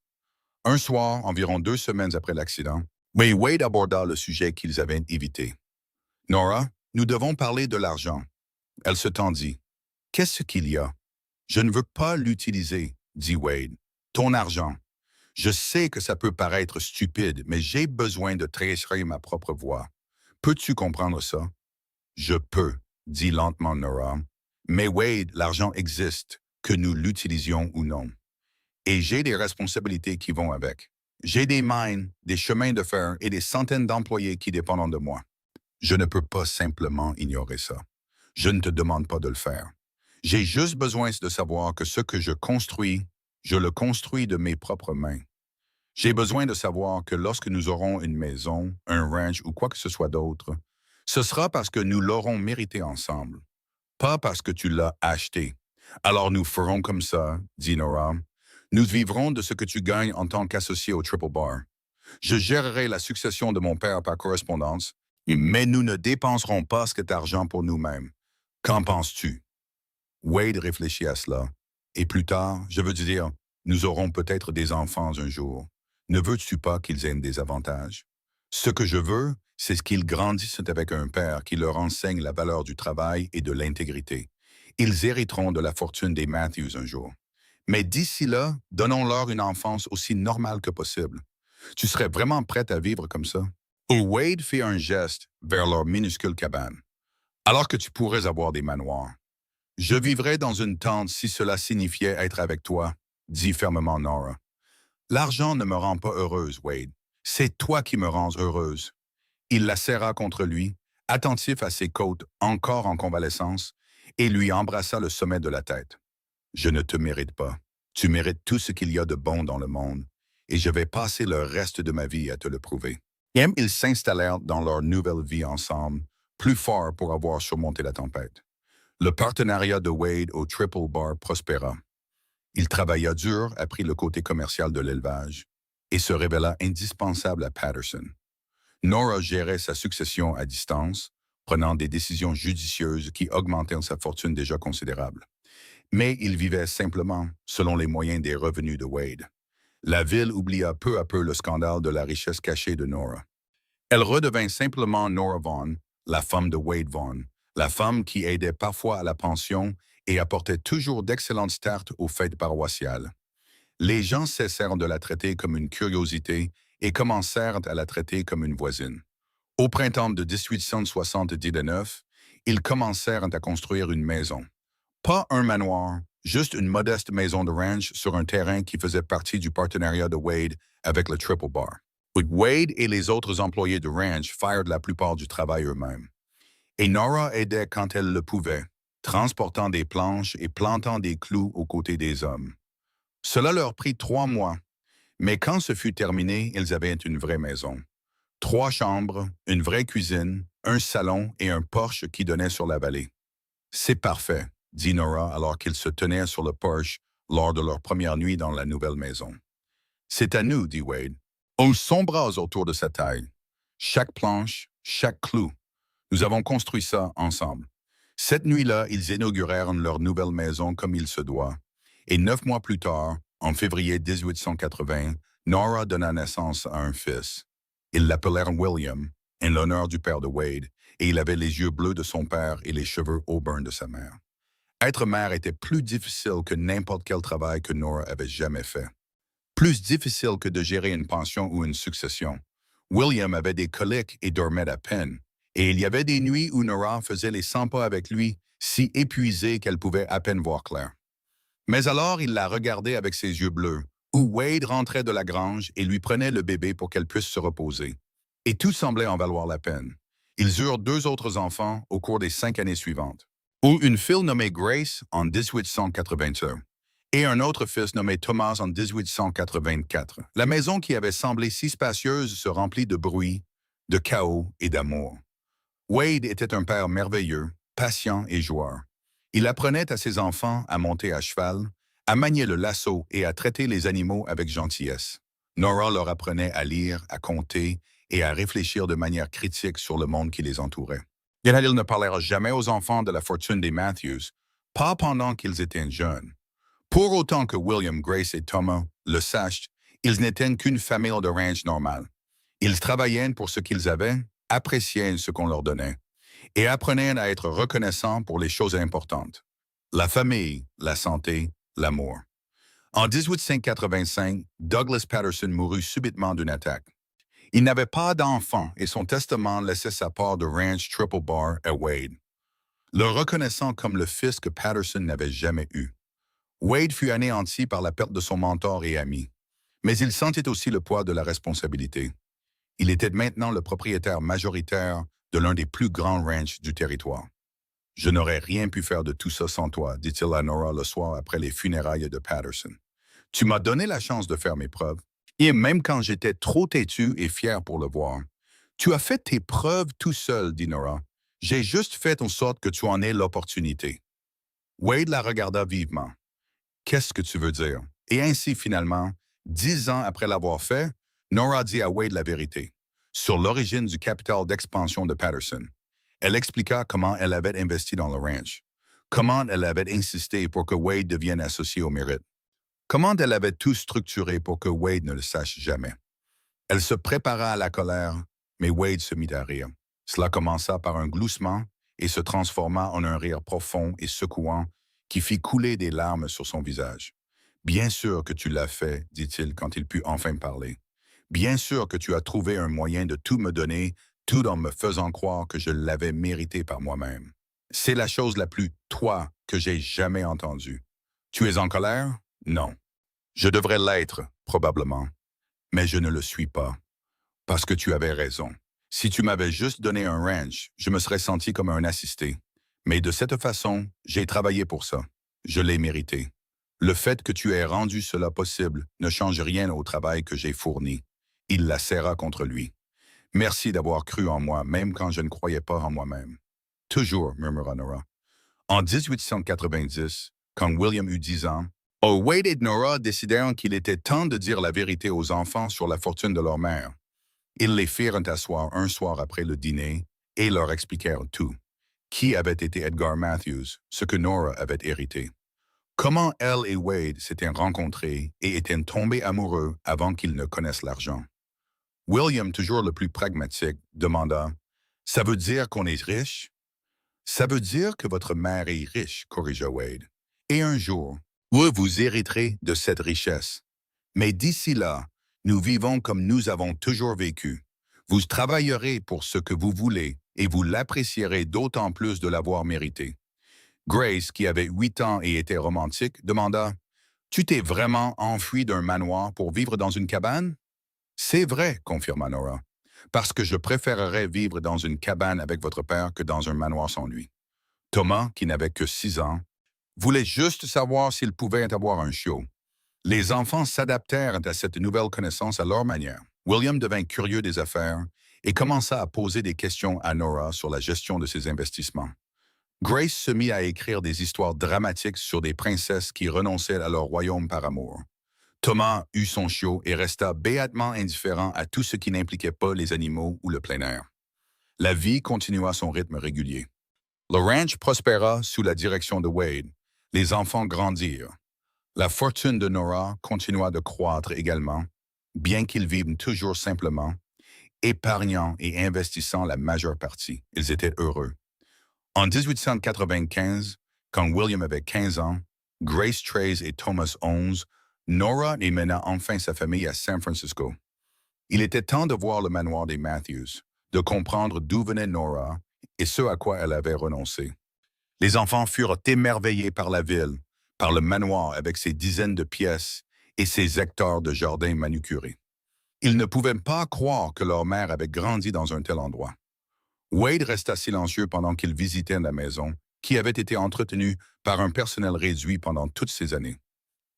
Un soir, environ 2 semaines après l'accident, Wade aborda le sujet qu'ils avaient évité. « Nora, nous devons parler de l'argent. » Elle se tendit. « Qu'est-ce qu'il y a? »« Je ne veux pas l'utiliser, » dit Wade. « Ton argent. Je sais que ça peut paraître stupide, mais j'ai besoin de tracer ma propre voie. Peux-tu comprendre ça? »« Je peux, » dit lentement Nora. « Mais Wade, l'argent existe, que nous l'utilisions ou non. Et j'ai des responsabilités qui vont avec. J'ai des mines, des chemins de fer et des centaines d'employés qui dépendent de moi. Je ne peux pas simplement ignorer ça. Je ne te demande pas de le faire. J'ai juste besoin de savoir que ce que je le construis de mes propres mains. J'ai besoin de savoir que lorsque nous aurons une maison, un ranch ou quoi que ce soit d'autre, ce sera parce que nous l'aurons mérité ensemble, pas parce que tu l'as acheté. Alors nous ferons comme ça, dit Nora. Nous vivrons de ce que tu gagnes en tant qu'associé au Triple Bar. Je gérerai la succession de mon père par correspondance, mais nous ne dépenserons pas cet argent pour nous-mêmes. Qu'en penses-tu? Wade réfléchit à cela. Et plus tard, je veux dire, nous aurons peut-être des enfants un jour. Ne veux-tu pas qu'ils aient des avantages? Ce que je veux, c'est qu'ils grandissent avec un père qui leur enseigne la valeur du travail et de l'intégrité. Ils hériteront de la fortune des Matthews un jour. Mais d'ici là, donnons-leur une enfance aussi normale que possible. Tu serais vraiment prête à vivre comme ça? Wade fit un geste vers leur minuscule cabane. Alors que tu pourrais avoir des manoirs. Je vivrais dans une tente si cela signifiait être avec toi, dit fermement Nora. L'argent ne me rend pas heureuse, Wade. C'est toi qui me rends heureuse. Il la serra contre lui, attentif à ses côtes encore en convalescence, et lui embrassa le sommet de la tête. Je ne te mérite pas. Tu mérites tout ce qu'il y a de bon dans le monde, et je vais passer le reste de ma vie à te le prouver. Et ils s'installèrent dans leur nouvelle vie ensemble, plus forts pour avoir surmonté la tempête. Le partenariat de Wade au Triple Bar prospéra. Il travailla dur, apprit le côté commercial de l'élevage et se révéla indispensable à Patterson. Nora gérait sa succession à distance, prenant des décisions judicieuses qui augmentaient sa fortune déjà considérable. Mais il vivait simplement selon les moyens des revenus de Wade. La ville oublia peu à peu le scandale de la richesse cachée de Nora. Elle redevint simplement Nora Vaughn, la femme de Wade Vaughn, la femme qui aidait parfois à la pension et apportait toujours d'excellentes tartes aux fêtes paroissiales. Les gens cessèrent de la traiter comme une curiosité et commencèrent à la traiter comme une voisine. Au printemps de 1879, ils commencèrent à construire une maison. Pas un manoir, juste une modeste maison de ranch sur un terrain qui faisait partie du partenariat de Wade avec le Triple Bar. Wade et les autres employés du ranch firent la plupart du travail eux-mêmes. Et Nora aidait quand elle le pouvait, transportant des planches et plantant des clous aux côtés des hommes. Cela leur prit 3 mois, mais quand ce fut terminé, ils avaient une vraie maison. 3 chambres, une vraie cuisine, un salon et un porche qui donnait sur la vallée. C'est parfait, dit Nora alors qu'ils se tenaient sur le porche lors de leur première nuit dans la nouvelle maison. C'est à nous, dit Wade. On s'embrase autour de sa taille. Chaque planche, chaque clou. Nous avons construit ça ensemble. Cette nuit-là, ils inaugurèrent leur nouvelle maison comme il se doit. Et 9 mois plus tard, en février 1880, Nora donna naissance à un fils. Ils l'appelèrent William, en l'honneur du père de Wade, et il avait les yeux bleus de son père et les cheveux auburn de sa mère. Être mère était plus difficile que n'importe quel travail que Nora avait jamais fait. Plus difficile que de gérer une pension ou une succession. William avait des coliques et dormait à peine. Et il y avait des nuits où Nora faisait les 100 pas avec lui, si épuisée qu'elle pouvait à peine voir clair. Mais alors il la regardait avec ses yeux bleus, où Wade rentrait de la grange et lui prenait le bébé pour qu'elle puisse se reposer. Et tout semblait en valoir la peine. Ils eurent 2 autres enfants au cours des 5 années suivantes, ou une fille nommée Grace en 1881 et un autre fils nommé Thomas en 1884. La maison qui avait semblé si spacieuse se remplit de bruit, de chaos et d'amour. Wade était un père merveilleux, patient et joueur. Il apprenait à ses enfants à monter à cheval, à manier le lasso et à traiter les animaux avec gentillesse. Nora leur apprenait à lire, à compter et à réfléchir de manière critique sur le monde qui les entourait. Ils ne parlèrent jamais aux enfants de la fortune des Matthews, pas pendant qu'ils étaient jeunes. Pour autant que William, Grace et Thomas le sachent, ils n'étaient qu'une famille de ranch normale. Ils travaillaient pour ce qu'ils avaient, appréciaient ce qu'on leur donnait, et apprenaient à être reconnaissants pour les choses importantes. La famille, la santé, l'amour. En 1885, Douglas Patterson mourut subitement d'une attaque. Il n'avait pas d'enfant et son testament laissait sa part de ranch Triple Bar à Wade, le reconnaissant comme le fils que Patterson n'avait jamais eu. Wade fut anéanti par la perte de son mentor et ami, mais il sentait aussi le poids de la responsabilité. Il était maintenant le propriétaire majoritaire de l'un des plus grands ranchs du territoire. Je n'aurais rien pu faire de tout ça sans toi, dit-il à Nora le soir après les funérailles de Patterson. Tu m'as donné la chance de faire mes preuves, et même quand j'étais trop têtu et fier pour le voir. Tu as fait tes preuves tout seul, dit Nora. J'ai juste fait en sorte que tu en aies l'opportunité. Wade la regarda vivement. Qu'est-ce que tu veux dire? Et ainsi, finalement, 10 ans après l'avoir fait, Nora dit à Wade la vérité sur l'origine du capital d'expansion de Patterson. Elle expliqua comment elle avait investi dans le ranch, comment elle avait insisté pour que Wade devienne associé au mérite, comment elle avait tout structuré pour que Wade ne le sache jamais. Elle se prépara à la colère, mais Wade se mit à rire. Cela commença par un gloussement et se transforma en un rire profond et secouant qui fit couler des larmes sur son visage. Bien sûr que tu l'as fait, dit-il quand il put enfin parler. Bien sûr que tu as trouvé un moyen de tout me donner, tout en me faisant croire que je l'avais mérité par moi-même. C'est la chose la plus toi que j'ai jamais entendue. Tu es en colère? Non. Je devrais l'être, probablement. Mais je ne le suis pas. Parce que tu avais raison. Si tu m'avais juste donné un ranch, je me serais senti comme un assisté. Mais de cette façon, j'ai travaillé pour ça. Je l'ai mérité. Le fait que tu aies rendu cela possible ne change rien au travail que j'ai fourni. Il la serra contre lui. Merci d'avoir cru en moi, même quand je ne croyais pas en moi-même. Toujours, murmura Nora. En 1890, quand William eut 10 ans, Wade et Nora décidèrent qu'il était temps de dire la vérité aux enfants sur la fortune de leur mère. Ils les firent asseoir un soir après le dîner et leur expliquèrent tout. Qui avait été Edgar Matthews, ce que Nora avait hérité. Comment elle et Wade s'étaient rencontrés et étaient tombés amoureux avant qu'ils ne connaissent l'argent. William, toujours le plus pragmatique, demanda « Ça veut dire qu'on est riche? » « Ça veut dire que votre mère est riche, corrigea Wade. Et un jour, vous hériterez de cette richesse. Mais d'ici là, nous vivons comme nous avons toujours vécu. Vous travaillerez pour ce que vous voulez et vous l'apprécierez d'autant plus de l'avoir mérité. » Grace, qui avait 8 ans et était romantique, demanda « Tu t'es vraiment enfui d'un manoir pour vivre dans une cabane? » « C'est vrai, confirma Nora, parce que je préférerais vivre dans une cabane avec votre père que dans un manoir sans lui. » Thomas, qui n'avait que 6 ans, voulait juste savoir s'il pouvait avoir un chiot. Les enfants s'adaptèrent à cette nouvelle connaissance à leur manière. William devint curieux des affaires et commença à poser des questions à Nora sur la gestion de ses investissements. Grace se mit à écrire des histoires dramatiques sur des princesses qui renonçaient à leur royaume par amour. Thomas eut son chiot et resta béatement indifférent à tout ce qui n'impliquait pas les animaux ou le plein air. La vie continua son rythme régulier. Le ranch prospéra sous la direction de Wade. Les enfants grandirent. La fortune de Nora continua de croître également, bien qu'ils vivent toujours simplement, épargnant et investissant la majeure partie. Ils étaient heureux. En 1895, quand William avait 15 ans, Grace 13 et Thomas 11, Nora y mena enfin sa famille à San Francisco. Il était temps de voir le manoir des Matthews, de comprendre d'où venait Nora et ce à quoi elle avait renoncé. Les enfants furent émerveillés par la ville, par le manoir avec ses dizaines de pièces et ses hectares de jardins manucurés. Ils ne pouvaient pas croire que leur mère avait grandi dans un tel endroit. Wade resta silencieux pendant qu'ils visitaient la maison, qui avait été entretenue par un personnel réduit pendant toutes ces années.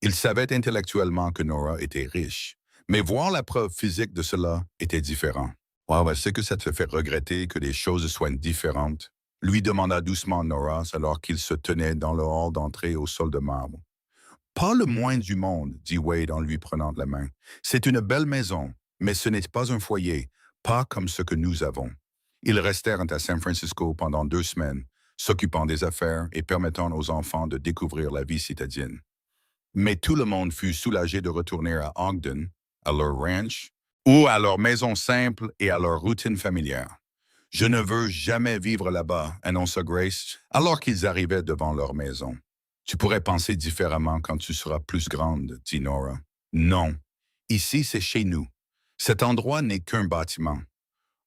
Il savait intellectuellement que Nora était riche, mais voir la preuve physique de cela était différent. « Wow, est-ce que ça te fait regretter que les choses soient différentes? » lui demanda doucement Nora alors qu'il se tenait dans le hall d'entrée au sol de marbre. « Pas le moins du monde, dit Wade en lui prenant la main. C'est une belle maison, mais ce n'est pas un foyer, pas comme ce que nous avons. » Ils restèrent à San Francisco pendant 2 semaines, s'occupant des affaires et permettant aux enfants de découvrir la vie citadine. Mais tout le monde fut soulagé de retourner à Ogden, à leur ranch, ou à leur maison simple et à leur routine familière. « Je ne veux jamais vivre là-bas, » annonça Grace, alors qu'ils arrivaient devant leur maison. « Tu pourrais penser différemment quand tu seras plus grande, » dit Nora. « Non, ici c'est chez nous. Cet endroit n'est qu'un bâtiment. »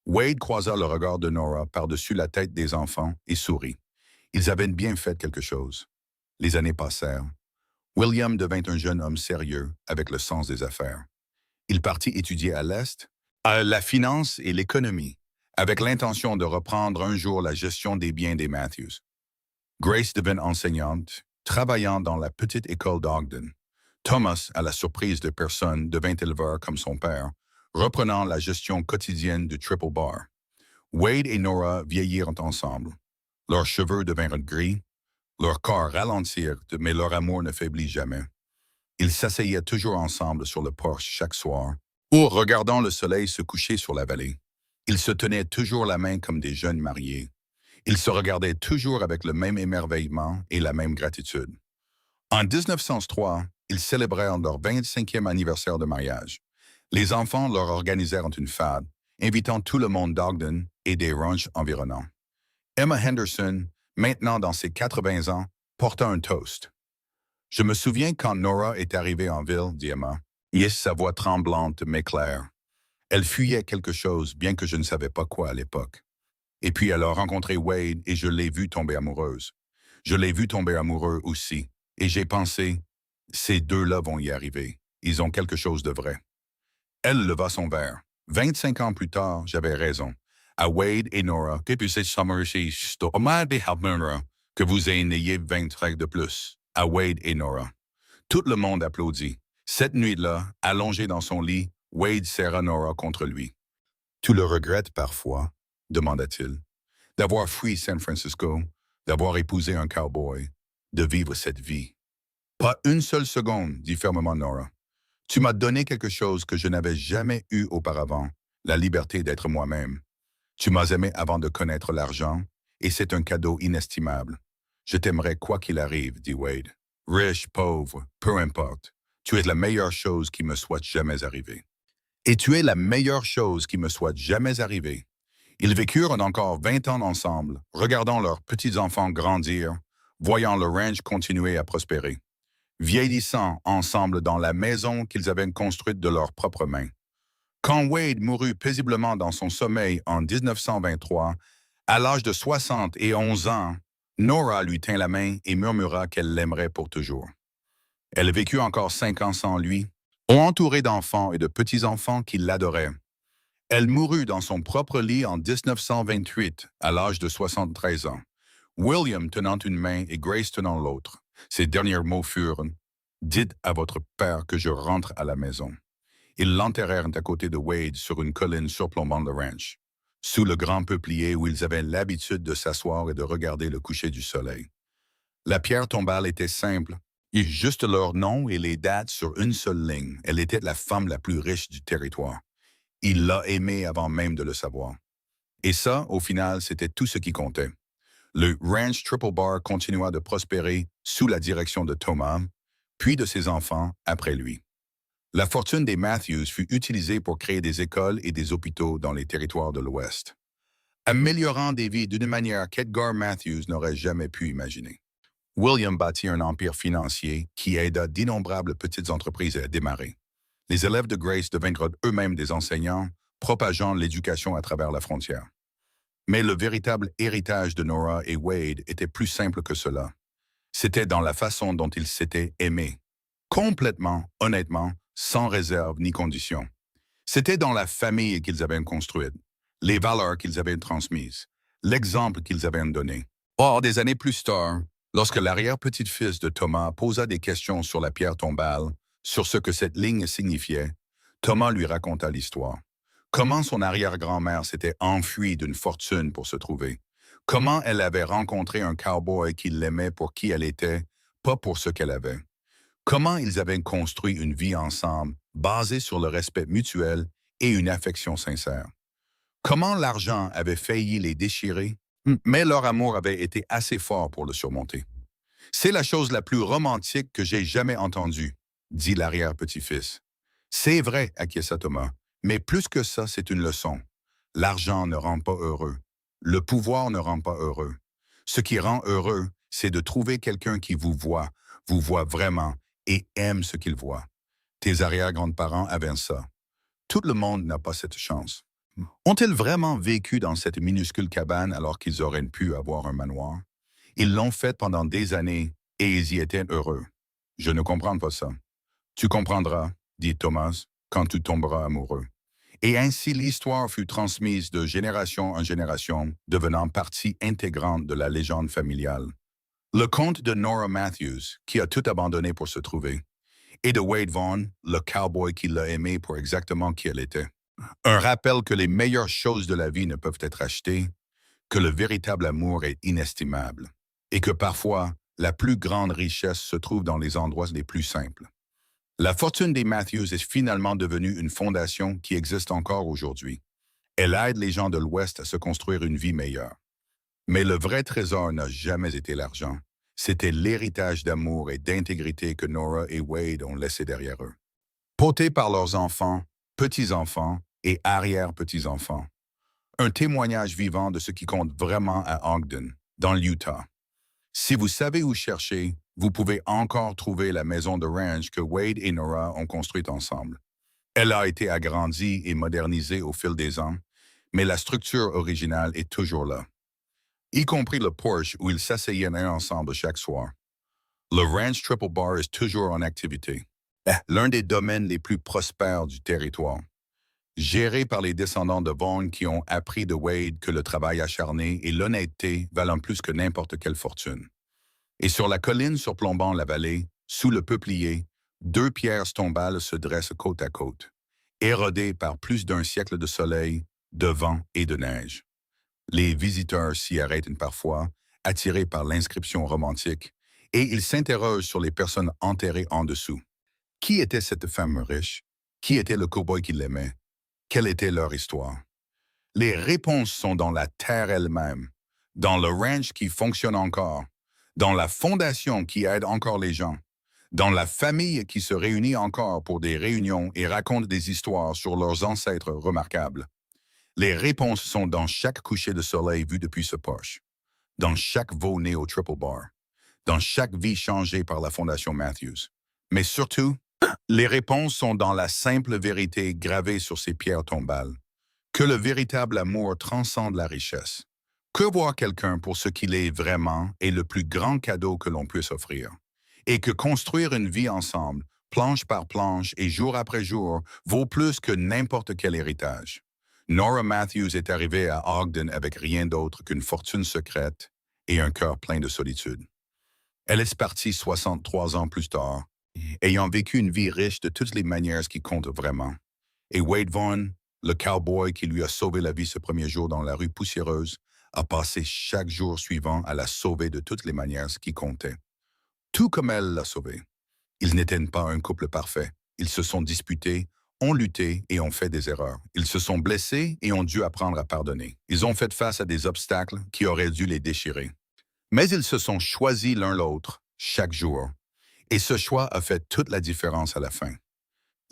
Wade croisa le regard de Nora par-dessus la tête des enfants et sourit. Ils avaient bien fait quelque chose. Les années passèrent. William devint un jeune homme sérieux avec le sens des affaires. Il partit étudier à l'Est, à la finance et l'économie, avec l'intention de reprendre un jour la gestion des biens des Matthews. Grace devint enseignante, travaillant dans la petite école d'Ogden. Thomas, à la surprise de personne, devint éleveur comme son père, reprenant la gestion quotidienne du Triple Bar. Wade et Nora vieillirent ensemble. Leurs cheveux devinrent gris, leurs corps ralentirent, mais leur amour ne faiblit jamais. Ils s'asseyaient toujours ensemble sur le porche chaque soir, ou regardant le soleil se coucher sur la vallée. Ils se tenaient toujours la main comme des jeunes mariés. Ils se regardaient toujours avec le même émerveillement et la même gratitude. En 1903, ils célébrèrent leur 25e anniversaire de mariage. Les enfants leur organisèrent une fête, invitant tout le monde d'Ogden et des ranchs environnants. Emma Henderson, maintenant dans ses 80 ans, porta un toast. « Je me souviens quand Nora est arrivée en ville, dit Emma. Yes, sa voix tremblante mais claire. Elle fuyait quelque chose, bien que je ne savais pas quoi à l'époque. Et puis elle a rencontré Wade et je l'ai vue tomber amoureuse. Je l'ai vu tomber amoureux aussi. Et j'ai pensé, ces deux-là vont y arriver. Ils ont quelque chose de vrai. » Elle leva son verre. 25 ans plus tard, j'avais raison. À Wade et Nora, que vous ayez 20 traits de plus. À Wade et Nora. Tout le monde applaudit. Cette nuit-là, allongé dans son lit, Wade serra Nora contre lui. « Tu le regrettes parfois ?» demanda-t-il. « D'avoir fui San Francisco, d'avoir épousé un cowboy, de vivre cette vie. »« Pas une seule seconde, dit fermement Nora. Tu m'as donné quelque chose que je n'avais jamais eu auparavant, la liberté d'être moi-même. Tu m'as aimé avant de connaître l'argent, et c'est un cadeau inestimable. Je t'aimerai quoi qu'il arrive, dit Wade. Riche, pauvre, peu importe. Tu es la meilleure chose qui me soit jamais arrivée. Et tu es la meilleure chose qui me soit jamais arrivée. Ils vécurent encore 20 ans ensemble, regardant leurs petits-enfants grandir, voyant le ranch continuer à prospérer, vieillissant ensemble dans la maison qu'ils avaient construite de leurs propres mains. Quand Wade mourut paisiblement dans son sommeil en 1923, à l'âge de 71 ans, Nora lui tint la main et murmura qu'elle l'aimerait pour toujours. Elle vécut encore 5 ans sans lui, entourée d'enfants et de petits-enfants qui l'adoraient. Elle mourut dans son propre lit en 1928, à l'âge de 73 ans. William tenant une main et Grace tenant l'autre. Ses derniers mots furent « Dites à votre père que je rentre à la maison. » Ils l'enterrèrent à côté de Wade sur une colline surplombant le ranch, sous le grand peuplier où ils avaient l'habitude de s'asseoir et de regarder le coucher du soleil. La pierre tombale était simple, et juste leur nom et les dates sur une seule ligne. Elle était la femme la plus riche du territoire. Il l'a aimée avant même de le savoir. Et ça, au final, c'était tout ce qui comptait. Le ranch Triple Bar continua de prospérer sous la direction de Thomas, puis de ses enfants après lui. La fortune des Matthews fut utilisée pour créer des écoles et des hôpitaux dans les territoires de l'Ouest, améliorant des vies d'une manière qu'Edgar Matthews n'aurait jamais pu imaginer. William bâtit un empire financier qui aida d'innombrables petites entreprises à démarrer. Les élèves de Grace devinrent eux-mêmes des enseignants, propageant l'éducation à travers la frontière. Mais le véritable héritage de Nora et Wade était plus simple que cela. C'était dans la façon dont ils s'étaient aimés. Complètement, honnêtement, sans réserve ni condition. C'était dans la famille qu'ils avaient construite, les valeurs qu'ils avaient transmises, l'exemple qu'ils avaient donné. Or, des années plus tard, lorsque l'arrière-petit-fils de Thomas posa des questions sur la pierre tombale, sur ce que cette ligne signifiait, Thomas lui raconta l'histoire. Comment son arrière-grand-mère s'était enfuie d'une fortune pour se trouver. Comment elle avait rencontré un cowboy qui l'aimait pour qui elle était, pas pour ce qu'elle avait. Comment ils avaient construit une vie ensemble, basée sur le respect mutuel et une affection sincère. Comment l'argent avait failli les déchirer, mais leur amour avait été assez fort pour le surmonter. C'est la chose la plus romantique que j'ai jamais entendue, dit l'arrière-petit-fils. C'est vrai, acquiesça Thomas, mais plus que ça, c'est une leçon. L'argent ne rend pas heureux. Le pouvoir ne rend pas heureux. Ce qui rend heureux, c'est de trouver quelqu'un qui vous voit vraiment et aime ce qu'il voit. Tes arrière-grands-parents avaient ça. Tout le monde n'a pas cette chance. Ont-ils vraiment vécu dans cette minuscule cabane alors qu'ils auraient pu avoir un manoir? Ils l'ont fait pendant des années et ils y étaient heureux. Je ne comprends pas ça. Tu comprendras, dit Thomas, quand tu tomberas amoureux. Et ainsi l'histoire fut transmise de génération en génération, devenant partie intégrante de la légende familiale. Le conte de Nora Matthews, qui a tout abandonné pour se trouver, et de Wade Vaughn, le cowboy qui l'a aimé pour exactement qui elle était. Un rappel que les meilleures choses de la vie ne peuvent être achetées, que le véritable amour est inestimable, et que parfois, la plus grande richesse se trouve dans les endroits les plus simples. La fortune des Matthews est finalement devenue une fondation qui existe encore aujourd'hui. Elle aide les gens de l'Ouest à se construire une vie meilleure. Mais le vrai trésor n'a jamais été l'argent. C'était l'héritage d'amour et d'intégrité que Nora et Wade ont laissé derrière eux. Portés par leurs enfants, petits-enfants et arrière-petits-enfants. Un témoignage vivant de ce qui compte vraiment à Ogden, dans l'Utah. Si vous savez où chercher, vous pouvez encore trouver la maison de ranch que Wade et Nora ont construite ensemble. Elle a été agrandie et modernisée au fil des ans, mais la structure originale est toujours là, y compris le porche où ils s'asseyaient ensemble chaque soir. Le Ranch Triple Bar est toujours en activité, l'un des domaines les plus prospères du territoire. Géré par les descendants de Vaughn qui ont appris de Wade que le travail acharné et l'honnêteté valent plus que n'importe quelle fortune. Et sur la colline surplombant la vallée, sous le peuplier, deux pierres tombales se dressent côte à côte, érodées par plus d'un siècle de soleil, de vent et de neige. Les visiteurs s'y arrêtent parfois, attirés par l'inscription romantique, et ils s'interrogent sur les personnes enterrées en dessous. Qui était cette femme riche? Qui était le cow-boy qui l'aimait? Quelle était leur histoire? Les réponses sont dans la terre elle-même, dans le ranch qui fonctionne encore, dans la fondation qui aide encore les gens, dans la famille qui se réunit encore pour des réunions et raconte des histoires sur leurs ancêtres remarquables. Les réponses sont dans chaque coucher de soleil vu depuis ce porche, dans chaque veau né au Triple Bar, dans chaque vie changée par la Fondation Matthews. Mais surtout, les réponses sont dans la simple vérité gravée sur ces pierres tombales, que le véritable amour transcende la richesse, que voir quelqu'un pour ce qu'il est vraiment est le plus grand cadeau que l'on puisse offrir, et que construire une vie ensemble, planche par planche et jour après jour, vaut plus que n'importe quel héritage. Nora Matthews est arrivée à Ogden avec rien d'autre qu'une fortune secrète et un cœur plein de solitude. Elle est partie 63 ans plus tard, ayant vécu une vie riche de toutes les manières qui comptent vraiment. Et Wade Vaughn, le cowboy qui lui a sauvé la vie ce premier jour dans la rue poussiéreuse, a passé chaque jour suivant à la sauver de toutes les manières qui comptaient. Tout comme elle l'a sauvé. Ils n'étaient pas un couple parfait. Ils se sont disputés, ont lutté et ont fait des erreurs. Ils se sont blessés et ont dû apprendre à pardonner. Ils ont fait face à des obstacles qui auraient dû les déchirer. Mais ils se sont choisis l'un l'autre, chaque jour. Et ce choix a fait toute la différence à la fin.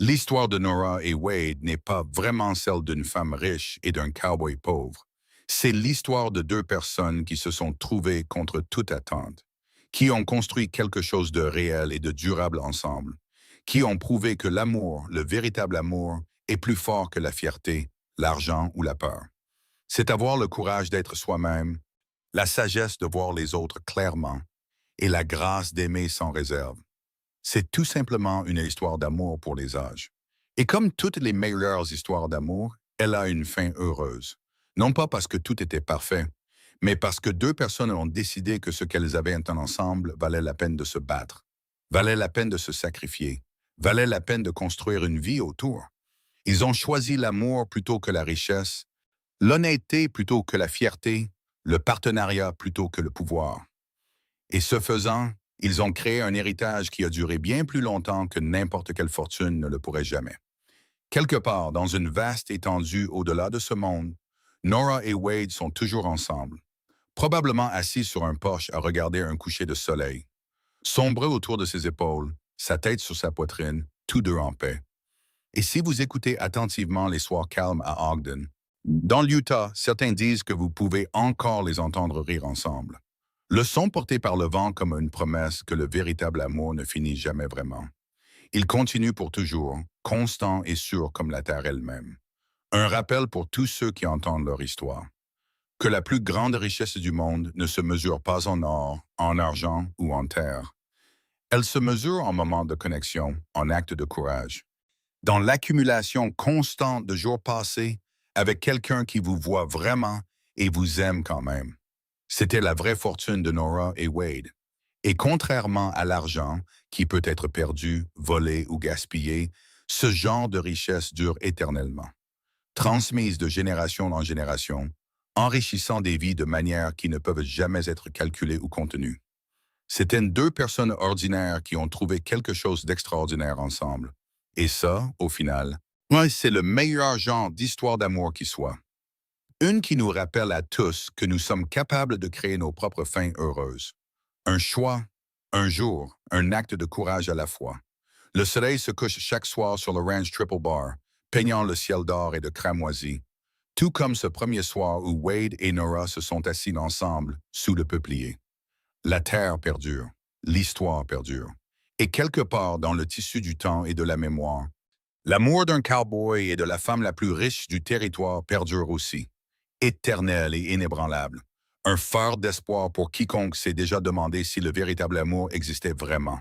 L'histoire de Nora et Wade n'est pas vraiment celle d'une femme riche et d'un cowboy pauvre. C'est l'histoire de deux personnes qui se sont trouvées contre toute attente, qui ont construit quelque chose de réel et de durable ensemble, qui ont prouvé que l'amour, le véritable amour, est plus fort que la fierté, l'argent ou la peur. C'est avoir le courage d'être soi-même, la sagesse de voir les autres clairement et la grâce d'aimer sans réserve. C'est tout simplement une histoire d'amour pour les âges. Et comme toutes les meilleures histoires d'amour, elle a une fin heureuse. Non pas parce que tout était parfait, mais parce que deux personnes ont décidé que ce qu'elles avaient ensemble valait la peine de se battre, valait la peine de se sacrifier, valait la peine de construire une vie autour. Ils ont choisi l'amour plutôt que la richesse, l'honnêteté plutôt que la fierté, le partenariat plutôt que le pouvoir. Et ce faisant, ils ont créé un héritage qui a duré bien plus longtemps que n'importe quelle fortune ne le pourrait jamais. Quelque part, dans une vaste étendue au-delà de ce monde, Nora et Wade sont toujours ensemble, probablement assis sur un porche à regarder un coucher de soleil, sombreux autour de ses épaules, sa tête sur sa poitrine, tous deux en paix. Et si vous écoutez attentivement les soirs calmes à Ogden, dans l'Utah, certains disent que vous pouvez encore les entendre rire ensemble. Le son porté par le vent comme une promesse que le véritable amour ne finit jamais vraiment. Il continue pour toujours, constant et sûr comme la terre elle-même. Un rappel pour tous ceux qui entendent leur histoire. Que la plus grande richesse du monde ne se mesure pas en or, en argent ou en terre. Elle se mesure en moments de connexion, en actes de courage. Dans l'accumulation constante de jours passés avec quelqu'un qui vous voit vraiment et vous aime quand même. C'était la vraie fortune de Nora et Wade. Et contrairement à l'argent, qui peut être perdu, volé ou gaspillé, ce genre de richesse dure éternellement, transmise de génération en génération, enrichissant des vies de manière qui ne peuvent jamais être calculées ou contenues. C'étaient deux personnes ordinaires qui ont trouvé quelque chose d'extraordinaire ensemble. Et ça, au final, ouais, c'est le meilleur genre d'histoire d'amour qui soit. Une qui nous rappelle à tous que nous sommes capables de créer nos propres fins heureuses. Un choix, un jour, un acte de courage à la fois. Le soleil se couche chaque soir sur le ranch Triple Bar, peignant le ciel d'or et de cramoisi, tout comme ce premier soir où Wade et Nora se sont assis ensemble sous le peuplier. La terre perdure, l'histoire perdure. Et quelque part dans le tissu du temps et de la mémoire, l'amour d'un cowboy et de la femme la plus riche du territoire perdure aussi, éternel et inébranlable. Un phare d'espoir pour quiconque s'est déjà demandé si le véritable amour existait vraiment.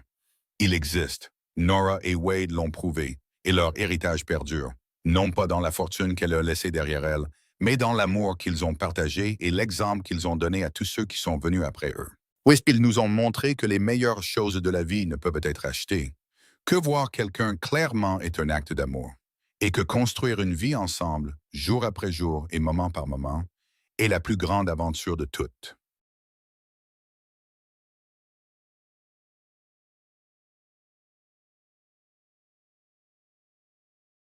Il existe. Nora et Wade l'ont prouvé, et leur héritage perdure, non pas dans la fortune qu'elle a laissée derrière elle, mais dans l'amour qu'ils ont partagé et l'exemple qu'ils ont donné à tous ceux qui sont venus après eux. Oui, ils nous ont montré que les meilleures choses de la vie ne peuvent être achetées, que voir quelqu'un clairement est un acte d'amour, et que construire une vie ensemble, jour après jour et moment par moment, est la plus grande aventure de toutes.